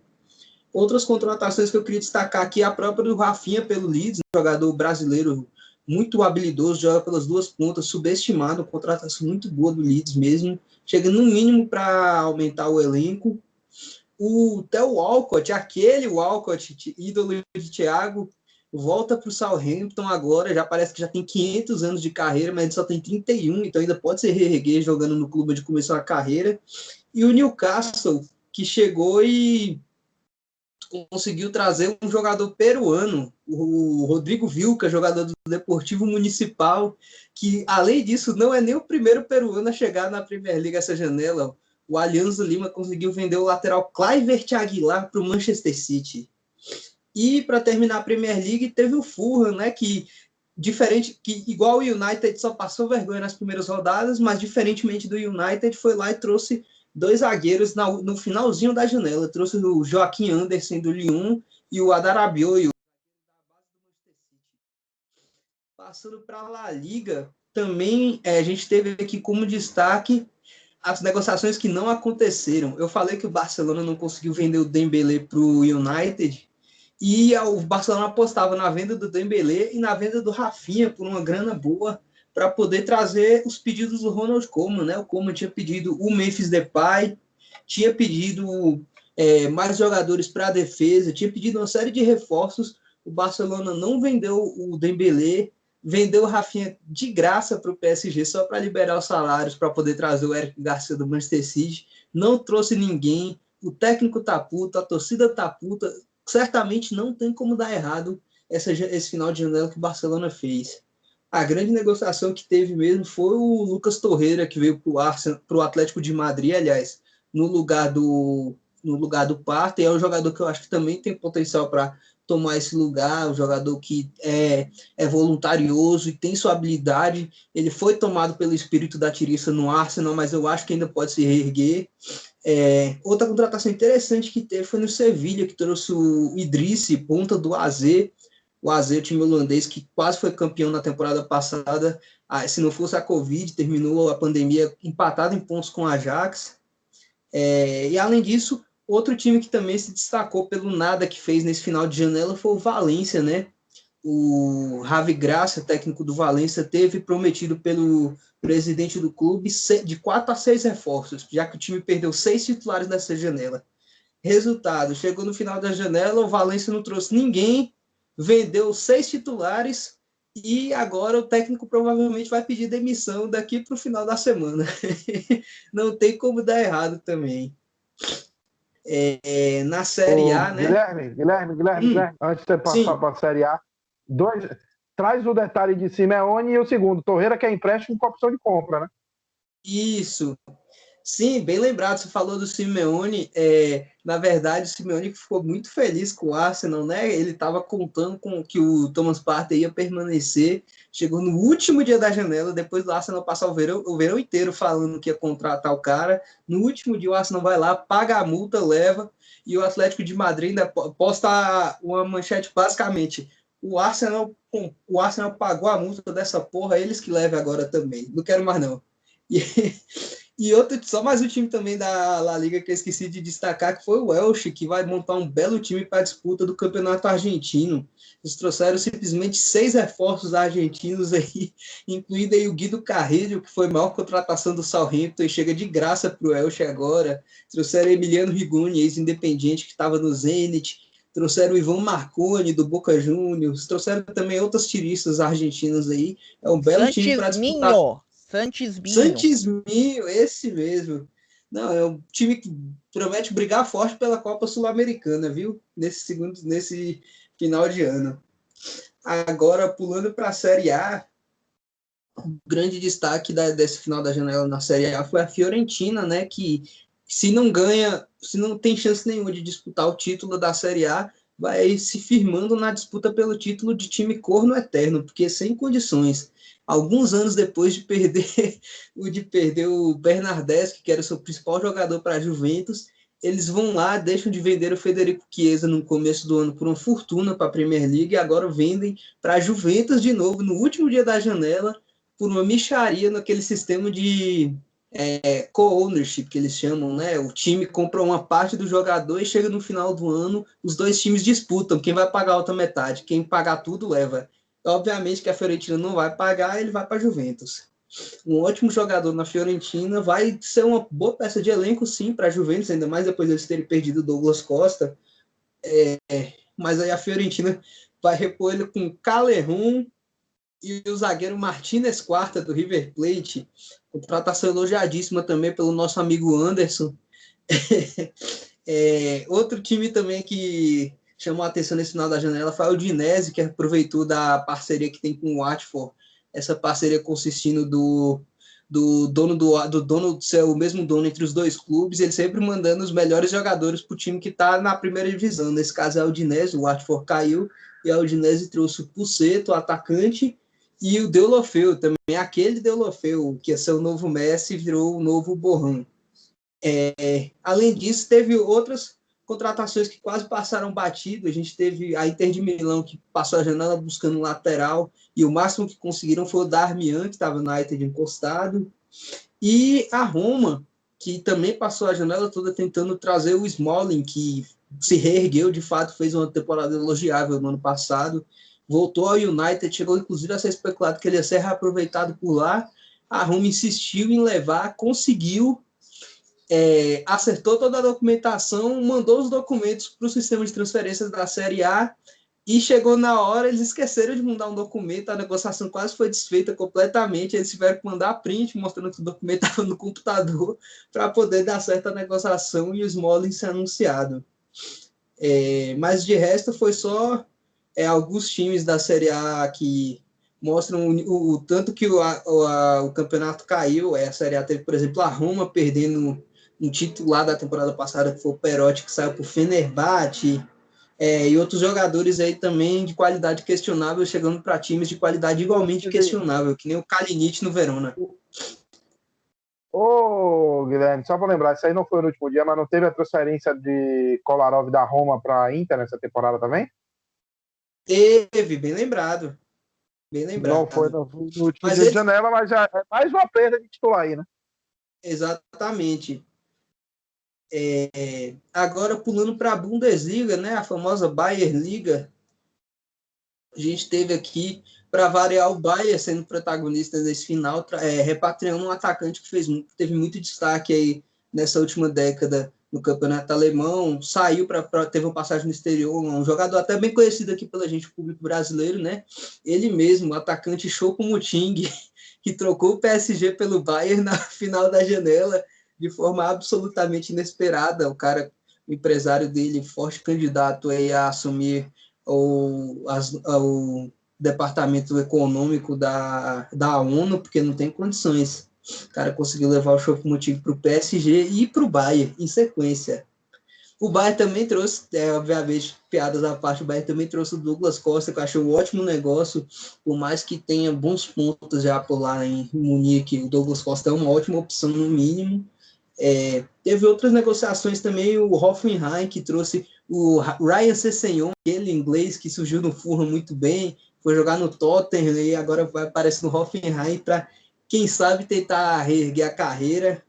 Outras contratações que eu queria destacar aqui, a própria do Rafinha pelo Leeds, um jogador brasileiro muito habilidoso, joga pelas duas pontas, subestimado, contratação muito boa do Leeds mesmo, chega no mínimo para aumentar o elenco. O Theo Walcott, aquele Walcott, ídolo de Thiago, volta para o Southampton agora, já parece que já tem 500 anos de carreira, mas ele só tem 31, então ainda pode se reerguer jogando no clube onde começou a carreira. E o Newcastle, que chegou e conseguiu trazer um jogador peruano, o Rodrigo Vilca, jogador do Deportivo Municipal, que, além disso, não é nem o primeiro peruano a chegar na Premier League essa janela. O Alianza Lima conseguiu vender o lateral Kluivert Aguilar para o Manchester City. E, para terminar a Premier League, teve o Fulham, né, que igual o United só passou vergonha nas primeiras rodadas, mas diferentemente do United, foi lá e trouxe 2 zagueiros no finalzinho da janela. Trouxe o Joaquim Anderson do Lyon e o Adarabioyo. Passando para a La Liga, também a gente teve aqui como destaque as negociações que não aconteceram. Eu falei que o Barcelona não conseguiu vender o Dembélé para o United, e o Barcelona apostava na venda do Dembélé e na venda do Rafinha por uma grana boa, para poder trazer os pedidos do Ronald Koeman, né? O Koeman tinha pedido o Memphis Depay, tinha pedido mais jogadores para a defesa, tinha pedido uma série de reforços. O Barcelona não vendeu o Dembélé, vendeu o Rafinha de graça para o PSG só para liberar os salários, para poder trazer o Eric Garcia do Manchester City. Não trouxe ninguém, o técnico tá puto, a torcida tá puta. Certamente não tem como dar errado esse final de janela que o Barcelona fez. A grande negociação que teve mesmo foi o Lucas Torreira, que veio para o Atlético de Madrid, aliás, no lugar do Partey. É um jogador que eu acho que também tem potencial para tomar esse lugar, um jogador que é voluntarioso e tem sua habilidade. Ele foi tomado pelo espírito da tiriça no Arsenal, mas eu acho que ainda pode se reerguer. Outra contratação interessante que teve foi no Sevilha, que trouxe o Idrissi, ponta do AZ. O AZ, o time holandês, que quase foi campeão na temporada passada. Se não fosse a Covid, terminou a pandemia empatado em pontos com o Ajax. E além disso, outro time que também se destacou pelo nada que fez nesse final de janela foi o Valência, né? O Javi Graça, técnico do Valência, teve prometido pelo presidente do clube de 4 a 6 reforços, já que o time perdeu 6 titulares nessa janela. Resultado, chegou no final da janela, o Valência não trouxe ninguém, vendeu 6 titulares e agora o técnico provavelmente vai pedir demissão daqui para o final da semana. Não tem como dar errado também. Na Série A, né? Guilherme, antes de você passar para a Série A, traz o detalhe de Simeone e o segundo, Torreira, que é empréstimo com opção de compra, né? Isso. Sim, bem lembrado, você falou do Simeone. Na verdade, o Simeone ficou muito feliz com o Arsenal, né? Ele estava contando com que o Thomas Partey ia permanecer. Chegou no último dia da janela, depois do Arsenal passar o verão inteiro falando que ia contratar o cara. No último dia, o Arsenal vai lá, paga a multa, leva, e o Atlético de Madrid ainda posta uma manchete basicamente: o Arsenal pagou a multa dessa porra, eles que levem agora também. Não quero mais, não. E só mais um time também da La Liga que eu esqueci de destacar, que foi o Elche, que vai montar um belo time para a disputa do Campeonato Argentino. Eles trouxeram simplesmente 6 reforços argentinos aí, incluindo aí o Guido Carrillo, que foi a maior contratação do Southampton e chega de graça para o Elche agora. Trouxeram Emiliano Rigoni, ex-independiente, que estava no Zenit. Trouxeram o Ivan Marconi, do Boca Juniors. Trouxeram também outros tiristas argentinos aí. É um belo time para disputar. Santos Minho, esse mesmo. Não, é um time que promete brigar forte pela Copa Sul-Americana, viu? Nesse final de ano. Agora, pulando para a Série A, o grande destaque desse final da janela na Série A foi a Fiorentina, né? Que se não tem chance nenhuma de disputar o título da Série A, vai se firmando na disputa pelo título de time corno eterno, porque sem condições. Alguns anos depois de perder o Bernardeschi, que era o seu principal jogador para a Juventus, eles vão lá, deixam de vender o Federico Chiesa no começo do ano por uma fortuna para a Premier League e agora vendem para a Juventus de novo no último dia da janela por uma mixaria naquele sistema de co-ownership que eles chamam, né? O time compra uma parte do jogador e chega no final do ano, os dois times disputam quem vai pagar a outra metade, quem pagar tudo leva. Obviamente que a Fiorentina não vai pagar, ele vai para a Juventus. Um ótimo jogador na Fiorentina, vai ser uma boa peça de elenco, sim, para a Juventus, ainda mais depois de eles terem perdido o Douglas Costa. Mas aí a Fiorentina vai repor ele com Calerron e o zagueiro Martínez Quarta, do River Plate. Contratação elogiadíssima também pelo nosso amigo Anderson. Outro time também que chamou a atenção nesse final da janela foi o Udinese, que aproveitou da parceria que tem com o Watford, essa parceria consistindo do dono ser o mesmo dono entre os dois clubes, ele sempre mandando os melhores jogadores para o time que está na primeira divisão. Nesse caso é a Udinese, o Watford caiu, e a Udinese trouxe o Puceto, o atacante, e o Deulofeu, também aquele Deulofeu, que ia ser o novo Messi, virou o novo Borrão. Além disso, teve outras contratações que quase passaram batido. A gente teve a Inter de Milão, que passou a janela buscando um lateral, e o máximo que conseguiram foi o Darmian, que estava na United encostado. E a Roma, que também passou a janela toda tentando trazer o Smalling, que se reergueu, de fato, fez uma temporada elogiável no ano passado. Voltou ao United, chegou inclusive a ser especulado que ele ia ser reaproveitado por lá. A Roma insistiu em levar, conseguiu, acertou toda a documentação, mandou os documentos para o sistema de transferências da Série A e chegou na hora, eles esqueceram de mandar um documento, a negociação quase foi desfeita completamente, eles tiveram que mandar print mostrando que o documento estava no computador para poder dar certo a negociação e o Smalling ser anunciado. Mas de resto foi só alguns times da Série A que mostram o tanto que o campeonato caiu. A Série A teve, por exemplo, a Roma perdendo um titular da temporada passada, que foi o Perotti, que saiu para o Fenerbahçe, e outros jogadores aí também de qualidade questionável, chegando para times de qualidade igualmente questionável, que nem o Kalinic no Verona. Ô, Guilherme, só para lembrar, isso aí não foi no último dia, mas não teve a transferência de Kolarov da Roma para a Inter nessa temporada também? Teve, bem lembrado. Bem Não foi lembrado. no último Mas dia de ele, janela, mas já é mais uma perda de titular aí, né? exatamente. Agora, pulando para a Bundesliga, né, a famosa Bayern Liga, a gente teve aqui, para variar, o Bayern sendo protagonista nesse final, repatriando um atacante que teve muito destaque aí nessa última década no campeonato alemão, teve uma passagem no exterior, um jogador até bem conhecido aqui pela gente, público brasileiro, né? Ele mesmo, o atacante Choupo-Moting, que trocou o PSG pelo Bayern na final da janela de forma absolutamente inesperada. O empresário dele, forte candidato aí a assumir o departamento econômico da ONU, porque não tem condições. O cara conseguiu levar o Choupo-Moting para o PSG e para o Bayern em sequência. O Bayern também trouxe, obviamente, piadas à parte, o Bayern também trouxe o Douglas Costa, que eu achei um ótimo negócio, por mais que tenha bons pontos já por lá em Munique, o Douglas Costa é uma ótima opção no mínimo. Teve outras negociações também, o Hoffenheim, que trouxe o Ryan Sessegnon, aquele inglês que surgiu no Fulham muito bem, foi jogar no Tottenham e agora vai aparecer no Hoffenheim para, quem sabe, tentar reerguer a carreira.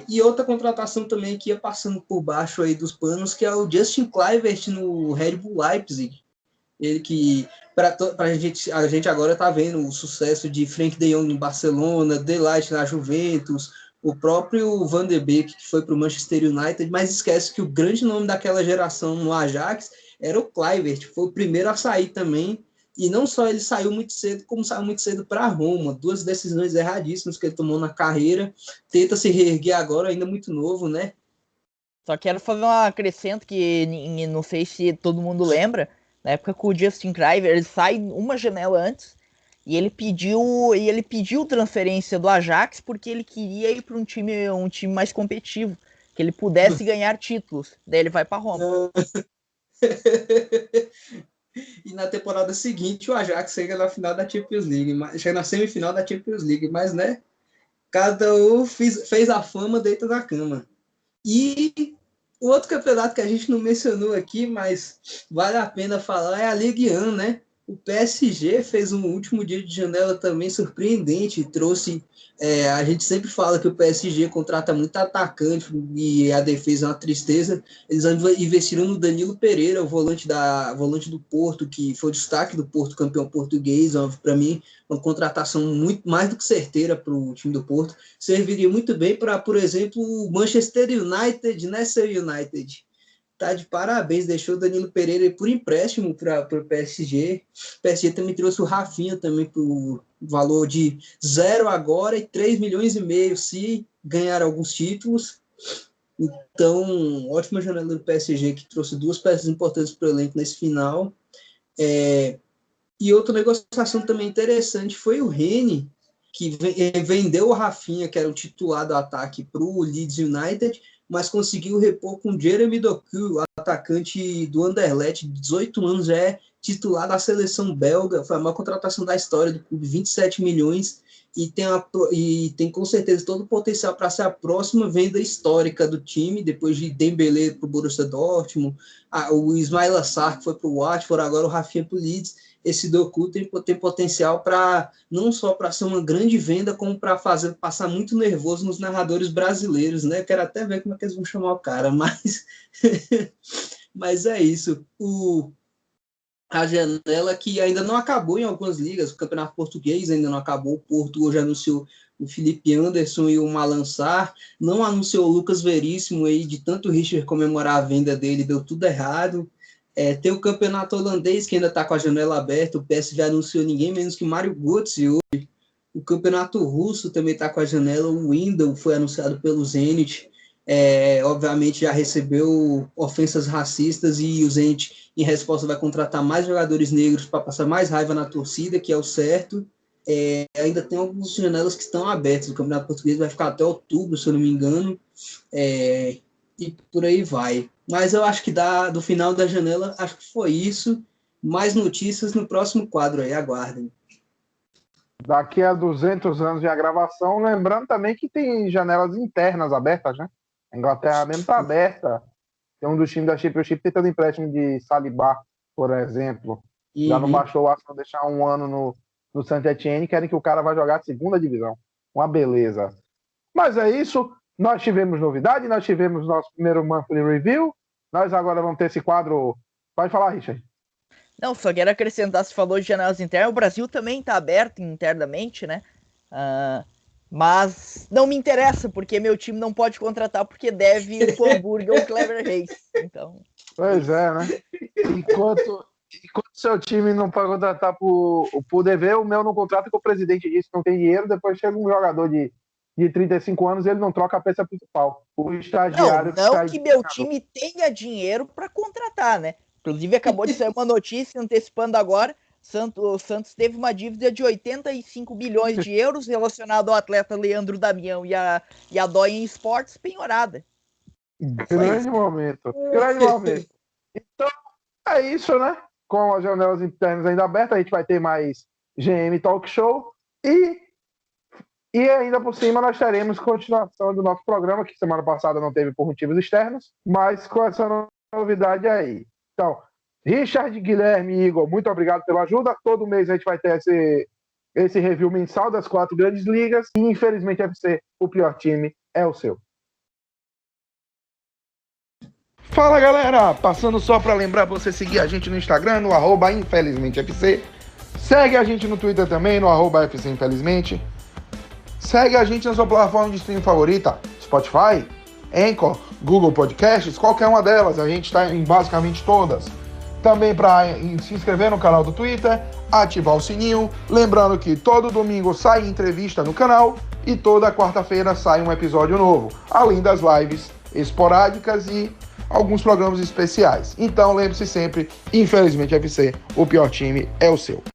E outra contratação também que ia passando por baixo aí dos panos, que é o Justin Kluivert no Red Bull Leipzig. Ele que, a gente agora está vendo o sucesso de Frenkie de Jong no Barcelona, De Ligt na Juventus, o próprio Van de Beek, que foi para o Manchester United, mas esquece que o grande nome daquela geração no Ajax era o Kluivert, foi o primeiro a sair também, e não só ele saiu muito cedo, como saiu muito cedo para Roma, 2 decisões erradíssimas que ele tomou na carreira, tenta se reerguer agora, ainda muito novo, né? Só quero fazer um acrescento que não sei se todo mundo lembra. Na época que o Justin Kluivert, ele sai uma janela antes e ele pediu transferência do Ajax porque ele queria ir para um time mais competitivo, que ele pudesse ganhar títulos. Daí ele vai para Roma. E na temporada seguinte o Ajax chega na final da Champions League, chega na semifinal da Champions League, mas né, cada um fez a fama dentro da cama. E o outro campeonato que a gente não mencionou aqui, mas vale a pena falar, é a Ligue 1, né? O PSG fez um último dia de janela também surpreendente, trouxe. A gente sempre fala que o PSG contrata muito atacante e a defesa é uma tristeza. Eles investiram no Danilo Pereira, o volante do Porto, que foi o destaque do Porto, campeão português. Para mim, uma contratação muito mais do que certeira para o time do Porto. Serviria muito bem para, por exemplo, o Manchester United, né, seu United? Tá de parabéns, deixou o Danilo Pereira por empréstimo para o PSG. O PSG também trouxe o Rafinha também por valor de 0 agora e 3 milhões e meio se ganhar alguns títulos. Então, ótima janela do PSG que trouxe 2 peças importantes para o elenco nesse final. E outra negociação também interessante foi o Rennes, que vendeu o Rafinha, que era o titular do ataque, para o Leeds United, mas conseguiu repor com Jeremy Doku, o atacante do Anderlecht, de 18 anos, já é titular da seleção belga, foi a maior contratação da história do clube, 27 milhões, e tem com certeza todo o potencial para ser a próxima venda histórica do time, depois de Dembélé para o Borussia Dortmund, o Ismail Assar, que foi para o Watford, agora o Rafinha para o Leeds. Esse Doku tem potencial para não só para ser uma grande venda, como para fazer passar muito nervoso nos narradores brasileiros, né? Quero até ver como é que eles vão chamar o cara, mas é isso. A janela que ainda não acabou em algumas ligas, o Campeonato Português ainda não acabou, o Porto hoje anunciou o Felipe Anderson e o Malang Sarr, não anunciou o Lucas Veríssimo aí, de tanto Richard comemorar a venda dele, deu tudo errado. Tem o campeonato holandês que ainda está com a janela aberta, o PSV anunciou ninguém menos que Mário Götze hoje. O campeonato russo também está com a janela, o Windel foi anunciado pelo Zenit, obviamente já recebeu ofensas racistas e o Zenit, em resposta, vai contratar mais jogadores negros para passar mais raiva na torcida, que é o certo. Ainda tem algumas janelas que estão abertas, o campeonato português vai ficar até outubro, se eu não me engano, e por aí vai. Mas eu acho que do final da janela, acho que foi isso. Mais notícias no próximo quadro aí, aguardem. Daqui a 200 anos de gravação, lembrando também que tem janelas internas abertas, né? A Inglaterra mesmo está aberta. Tem um dos times da Championship tentando empréstimo de Saliba, por exemplo. Já não baixou o Arsenal deixar um ano no Saint-Étienne, querem que o cara vá jogar a segunda divisão. Uma beleza. Mas é isso. Nós tivemos novidade, nós tivemos nosso primeiro monthly review. Nós agora vamos ter esse quadro. Pode falar, Richard. Não, só quero acrescentar, se falou de janelas internas, o Brasil também está aberto internamente, né? Mas não me interessa, porque meu time não pode contratar porque deve o Hamburgo ou o Clever Reis. Então... Pois é, né? Enquanto seu time não pode contratar por dever, o meu não contrata porque o presidente disse que não tem dinheiro, depois chega um jogador de 35 anos e ele não troca a peça principal. O estagiário... Não que meu time tenha dinheiro para contratar, né? Inclusive, acabou de sair uma notícia antecipando agora. O Santos teve uma dívida de 85 bilhões de euros relacionado ao atleta Leandro Damião e a Doyen Sports penhorada. Grande momento. Então, é isso, né? Com as janelas internas ainda abertas, a gente vai ter mais GM Talk Show e ainda por cima nós teremos continuação do nosso programa, que semana passada não teve por motivos externos, mas com essa novidade aí. Então, Richard, Guilherme e Igor, muito obrigado pela ajuda. Todo mês a gente vai ter esse review mensal das 4 grandes ligas. E, infelizmente, FC, o pior time é o seu. Fala, galera! Passando só para lembrar você seguir a gente no Instagram, no @infelizmentefc. Segue a gente no Twitter também, no @FCInfelizmente. Segue a gente na sua plataforma de streaming favorita, Spotify, Anchor, Google Podcasts, qualquer uma delas, a gente está em basicamente todas. Também para se inscrever no canal do Twitter, ativar o sininho, lembrando que todo domingo sai entrevista no canal e toda quarta-feira sai um episódio novo, além das lives esporádicas e alguns programas especiais. Então lembre-se sempre, infelizmente FC, o pior time é o seu.